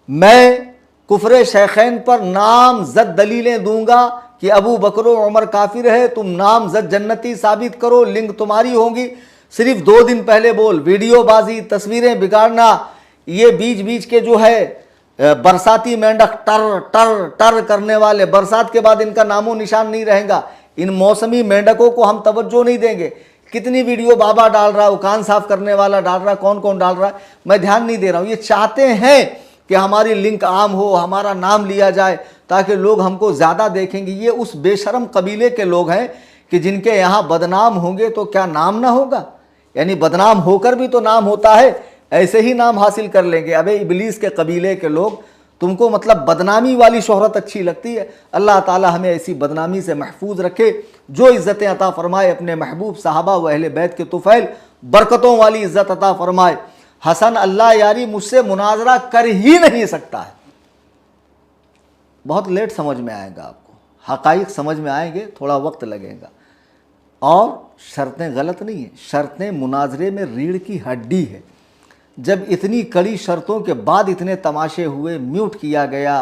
मैं कुफ्रे शैखैन पर नामज़द दलीलें दूंगा कि अबू बकर उमर काफिर है, तुम नामज़द जन्नती साबित करो, लिंक तुम्हारी होगी। सिर्फ 2 दिन पहले बोल। वीडियोबाजी, तस्वीरें बिगाड़ना, ये बीच बीच के जो है बरसाती मेंढक टर टर टर करने वाले, बरसात के बाद इनका नामो निशान नहीं रहेगा। इन मौसमी मेंढकों को हम तवज्जो नहीं देंगे। कितनी वीडियो बाबा डाल रहा है, वो कान साफ करने वाला डाल रहा है, कौन कौन डाल रहा है, मैं ध्यान नहीं दे रहा हूँ। ये चाहते हैं कि हमारी लिंक आम हो, हमारा नाम लिया जाए ताकि लोग हमको ज़्यादा देखेंगे। ये उस बेशरम कबीले के लोग हैं कि जिनके यहाँ बदनाम होंगे तो क्या नाम ना होगा, यानी बदनाम होकर भी तो नाम होता है, ऐसे ही नाम हासिल कर लेंगे। अबे इबलीस के कबीले के लोग, तुमको मतलब बदनामी वाली शोहरत अच्छी लगती है। अल्लाह ताला हमें ऐसी बदनामी से महफूज रखे। जो इज़्ज़तें अता फरमाए अपने महबूब साहबा व अहले बैत के तुफ़ैल, बरकतों वाली इज़्ज़त अता फरमाए। हसन अल्लाह यारी मुझसे मुनाजरा कर ही नहीं सकता है। बहुत लेट समझ में आएगा आपको, हक़ाइक़ समझ में आएंगे, थोड़ा वक्त लगेगा। और शर्तें गलत नहीं है, शर्तें मुनाजरे में रीढ़ की हड्डी है। जब इतनी कड़ी शर्तों के बाद इतने तमाशे हुए, म्यूट किया गया,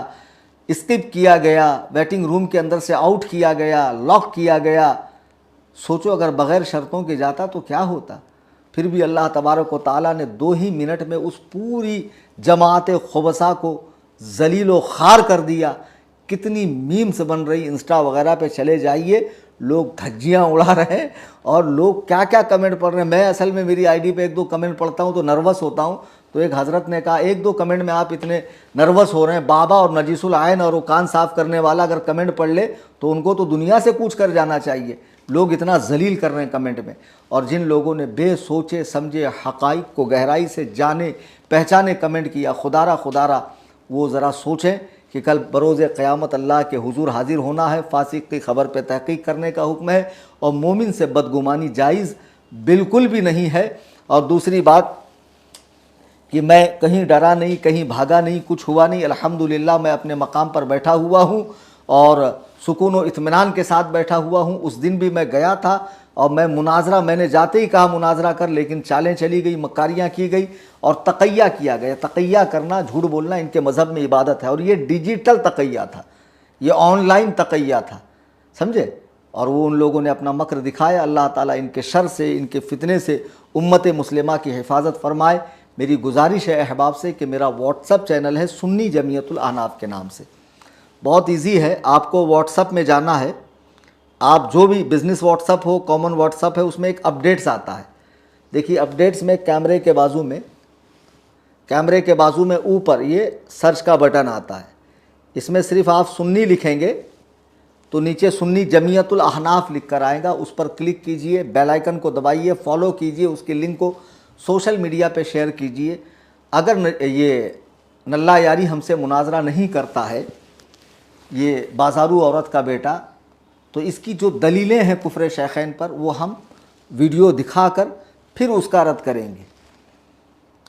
स्किप किया गया, वेटिंग रूम के अंदर से आउट किया गया, लॉक किया गया, सोचो अगर बग़ैर शर्तों के जाता तो क्या होता। फिर भी अल्लाह तबारक व तआला ने 2 ही मिनट में उस पूरी जमात खुबसा को जलील व खार कर दिया। कितनी मीम्स बन रही, इंस्टा वगैरह पे चले जाइए, लोग धज्जियाँ उड़ा रहे हैं और लोग क्या क्या कमेंट पढ़ रहे हैं। मैं असल में मेरी आईडी पे 1-2 कमेंट पढ़ता हूँ तो नर्वस होता हूँ। तो एक हज़रत ने कहा 1-2 कमेंट में आप इतने नर्वस हो रहे हैं, बाबा और नजीसुल आयन और वो कान साफ़ करने वाला अगर कमेंट पढ़ ले तो उनको तो दुनिया से कूच कर जाना चाहिए। लोग इतना जलील कर रहे हैं कमेंट में। और जिन लोगों ने बेसोचे समझे हक़ाइक़ को गहराई से जाने पहचाने कमेंट किया, खुदारा वो ज़रा सोचें कि कल बरोज़ क़यामत अल्लाह के हुजूर हाजिर होना है। फासिक की ख़बर पे तहक़ीक़ करने का हुक्म है और मोमिन से बदगुमानी जायज़ बिल्कुल भी नहीं है। और दूसरी बात कि मैं कहीं डरा नहीं, कहीं भागा नहीं, कुछ हुआ नहीं, अल्हम्दुलिल्लाह मैं अपने मकाम पर बैठा हुआ हूँ और सुकून व इत्मीनान के साथ बैठा हुआ हूँ। उस दिन भी मैं गया था और मैं मुनाजरा, मैंने जाते ही कहा मुनाजरा कर, लेकिन चालें चली गई, मकारियाँ की गई और तक़ैया किया गया। तक़ैया करना, झूठ बोलना इनके मज़हब में इबादत है। और ये डिजिटल तक़ैया था, ये ऑनलाइन तक़ैया था, समझे। और वो उन लोगों ने अपना मकर दिखाया। अल्लाह ताला इनके शर से, इनके फितने से उम्मत मुस्लिमा की हिफाजत फरमाए। मेरी गुजारिश है अहबाब से कि मेरा व्हाट्सअप चैनल है सुन्नी जमीयतुल अहनाफ के नाम से। बहुत इजी है, आपको व्हाट्सअप में जाना है। आप जो भी बिज़नेस व्हाट्सअप हो, कॉमन व्हाट्सअप है, उसमें एक अपडेट्स आता है। देखिए अपडेट्स में कैमरे के बाजू में ऊपर ये सर्च का बटन आता है। इसमें सिर्फ आप सुन्नी लिखेंगे तो नीचे सुन्नी जमीयतुल अहनाफ लिख कर आएगा, उस पर क्लिक कीजिए, बेल आइकन को दबाइए, फॉलो कीजिए, उसकी लिंक को सोशल मीडिया पे शेयर कीजिए। अगर ये नल्ला यारी हमसे मुनाजरा नहीं करता है, ये बाजारू औरत का बेटा, तो इसकी जो दलीलें हैं कुफ्र शैखैन पर वो हम वीडियो दिखाकर फिर उसका रद्द करेंगे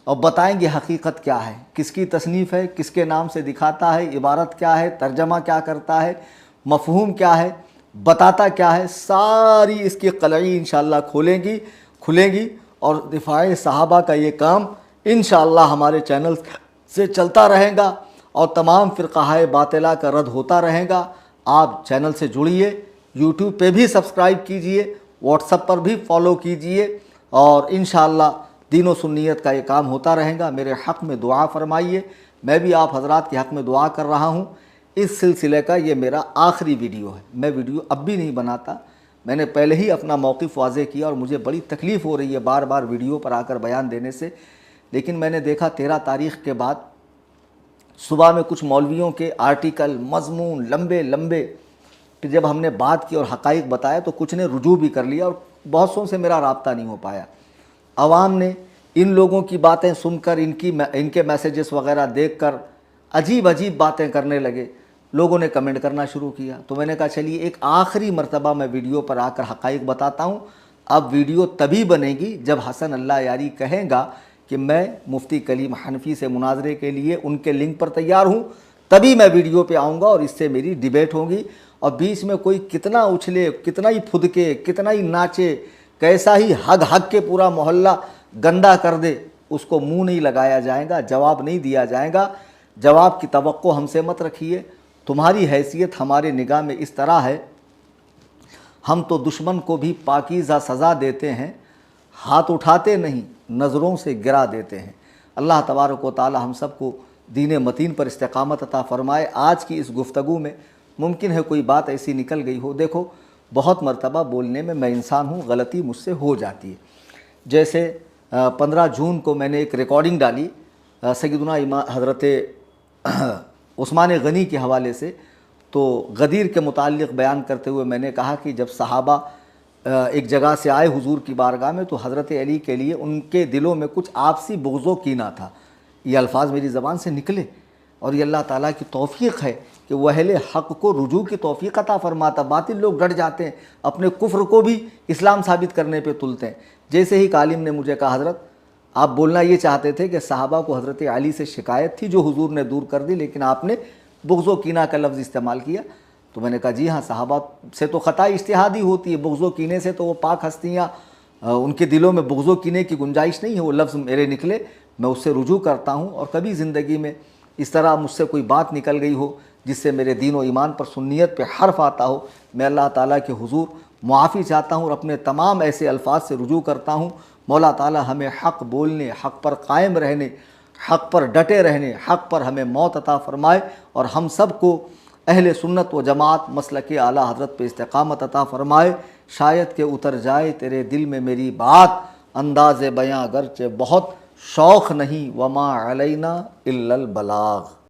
और बताएंगे हकीकत क्या है, किसकी तसनीफ़ है, किसके नाम से दिखाता है, इबारत क्या है, तर्जमा क्या करता है, मफ़हूम क्या है, बताता क्या है। सारी इसकी कलई इंशाअल्लाह खुलेंगी और दिफाए सहाबा का ये काम इंशाअल्लाह हमारे चैनल से चलता रहेगा और तमाम फ़िरक़ाए बातिला का रद्द होता रहेगा। आप चैनल से जुड़िए, यूट्यूब पे भी सब्सक्राइब कीजिए, व्हाट्सएप पर भी फॉलो कीजिए और इंशाअल्लाह दीन सुन्नियत का ये काम होता रहेगा। मेरे हक़ में दुआ फरमाइए। मैं भी आप हज़रात के हक़ में दुआ कर रहा हूँ। इस सिलसिले का ये मेरा आखिरी वीडियो है। मैं वीडियो अब भी नहीं बनाता। मैंने पहले ही अपना मौक़िफ़ वाज़े किया और मुझे बड़ी तकलीफ़ हो रही है बार बार वीडियो पर आकर बयान देने से। लेकिन मैंने देखा 13 तारीख़ के बाद सुबह में कुछ मौलवियों के आर्टिकल, मज़मून लंबे लंबे, फिर जब हमने बात की और हक़ाइक़ बताया तो कुछ ने रुजू भी कर लिया और बहुत सौ से मेरा राब्ता नहीं हो पाया। आवाम ने इन लोगों की बातें सुनकर, इनके मैसेजेस वग़ैरह देखकर अजीब अजीब बातें करने लगे। लोगों ने कमेंट करना शुरू किया। तो मैंने कहा चलिए एक आखिरी मरतबा मैं वीडियो पर आकर हक़ाइक़ बताता हूँ। अब वीडियो तभी बनेगी जब हसन अल्लाह यारी कहेगा कि मैं मुफ्ती कलीम हनफी से मुनाजरे के लिए उनके लिंक पर तैयार हूँ, तभी मैं वीडियो पे आऊँगा और इससे मेरी डिबेट होगी। और बीच में कोई कितना उछले, कितना ही फुदके, कितना ही नाचे, कैसा ही हग हग के पूरा मोहल्ला गंदा कर दे, उसको मुंह नहीं लगाया जाएगा, जवाब नहीं दिया जाएगा। जवाब की तवक्को हमसे मत रखिए। तुम्हारी हैसियत हमारे निगाह में इस तरह है, हम तो दुश्मन को भी पाकीज़ा सज़ा देते हैं, हाथ उठाते नहीं नज़रों से गिरा देते हैं। अल्लाह तबारक व तआला हम सबको दीन मतीन पर इस्तिक़ामत अता फ़रमाए। आज की इस गुफ्तगू में मुमकिन है कोई बात ऐसी निकल गई हो। देखो, बहुत मरतबा बोलने में मैं इंसान हूँ, गलती मुझसे हो जाती है। जैसे 15 जून को मैंने एक रिकॉर्डिंग डाली सैयदना इमाम हज़रत उस्मान गनी के हवाले से। तो गदीर के मुताल्लिक़ बयान करते हुए मैंने कहा कि जब सहाबा एक जगह से आए हुजूर की बारगाह में तो हज़रत अली के लिए उनके दिलों में कुछ आपसी बुग़्ज़ो कीना था। ये अल्फाज मेरी ज़बान से निकले और ये अल्लाह ताला की तौफ़ीक़ है कि वह अहले हक़ को रुजू की तौफ़ीक़ अता फ़रमाता। बातिल लोग डट जाते हैं, अपने कुफ्र को भी इस्लाम साबित करने पे तुलते हैं। जैसे ही कालिम ने मुझे कहा, हज़रत आप बोलना ये चाहते थे कि सहाबा को हज़रत अली से शिकायत थी जो हुजूर ने दूर कर दी, लेकिन आपने बुग़्ज़ो कीना का लफ्ज़ इस्तेमाल किया। तो मैंने कहा जी हाँ, सहाबा से तो ख़ता इज्तिहादी होती है, बुग़्ज़ो कीने से तो वो पाक हस्तियाँ, उनके दिलों में बुग़्ज़ो कीने की गुंजाइश नहीं है। वो लफ्ज़ मेरे निकले, मैं उससे रुजू करता हूँ। और कभी ज़िंदगी में इस तरह मुझसे कोई बात निकल गई हो जिससे मेरे दीन व ईमान पर सुन्नियत पे हर्फ आता हो, मैं अल्लाह ताला के हुजूर मुआफ़ी चाहता हूँ और अपने तमाम ऐसे अल्फाज से रुजू करता हूँ। मौला ताला हमें हक़ बोलने, हक़ पर कायम रहने, हक़ पर डटे रहने, हक़ पर हमें मौत अता फ़रमाए और हम सब को अहले सुन्नत व जमात मसलक आला हज़रत पे इस्तिक़ामत अता फ़रमाए। शायद के उतर जाए तेरे दिल में मेरी बात, अंदाज़े बयां अगरचे बहुत शौक़ नहीं, वमा अलैना इल्लल बलाग।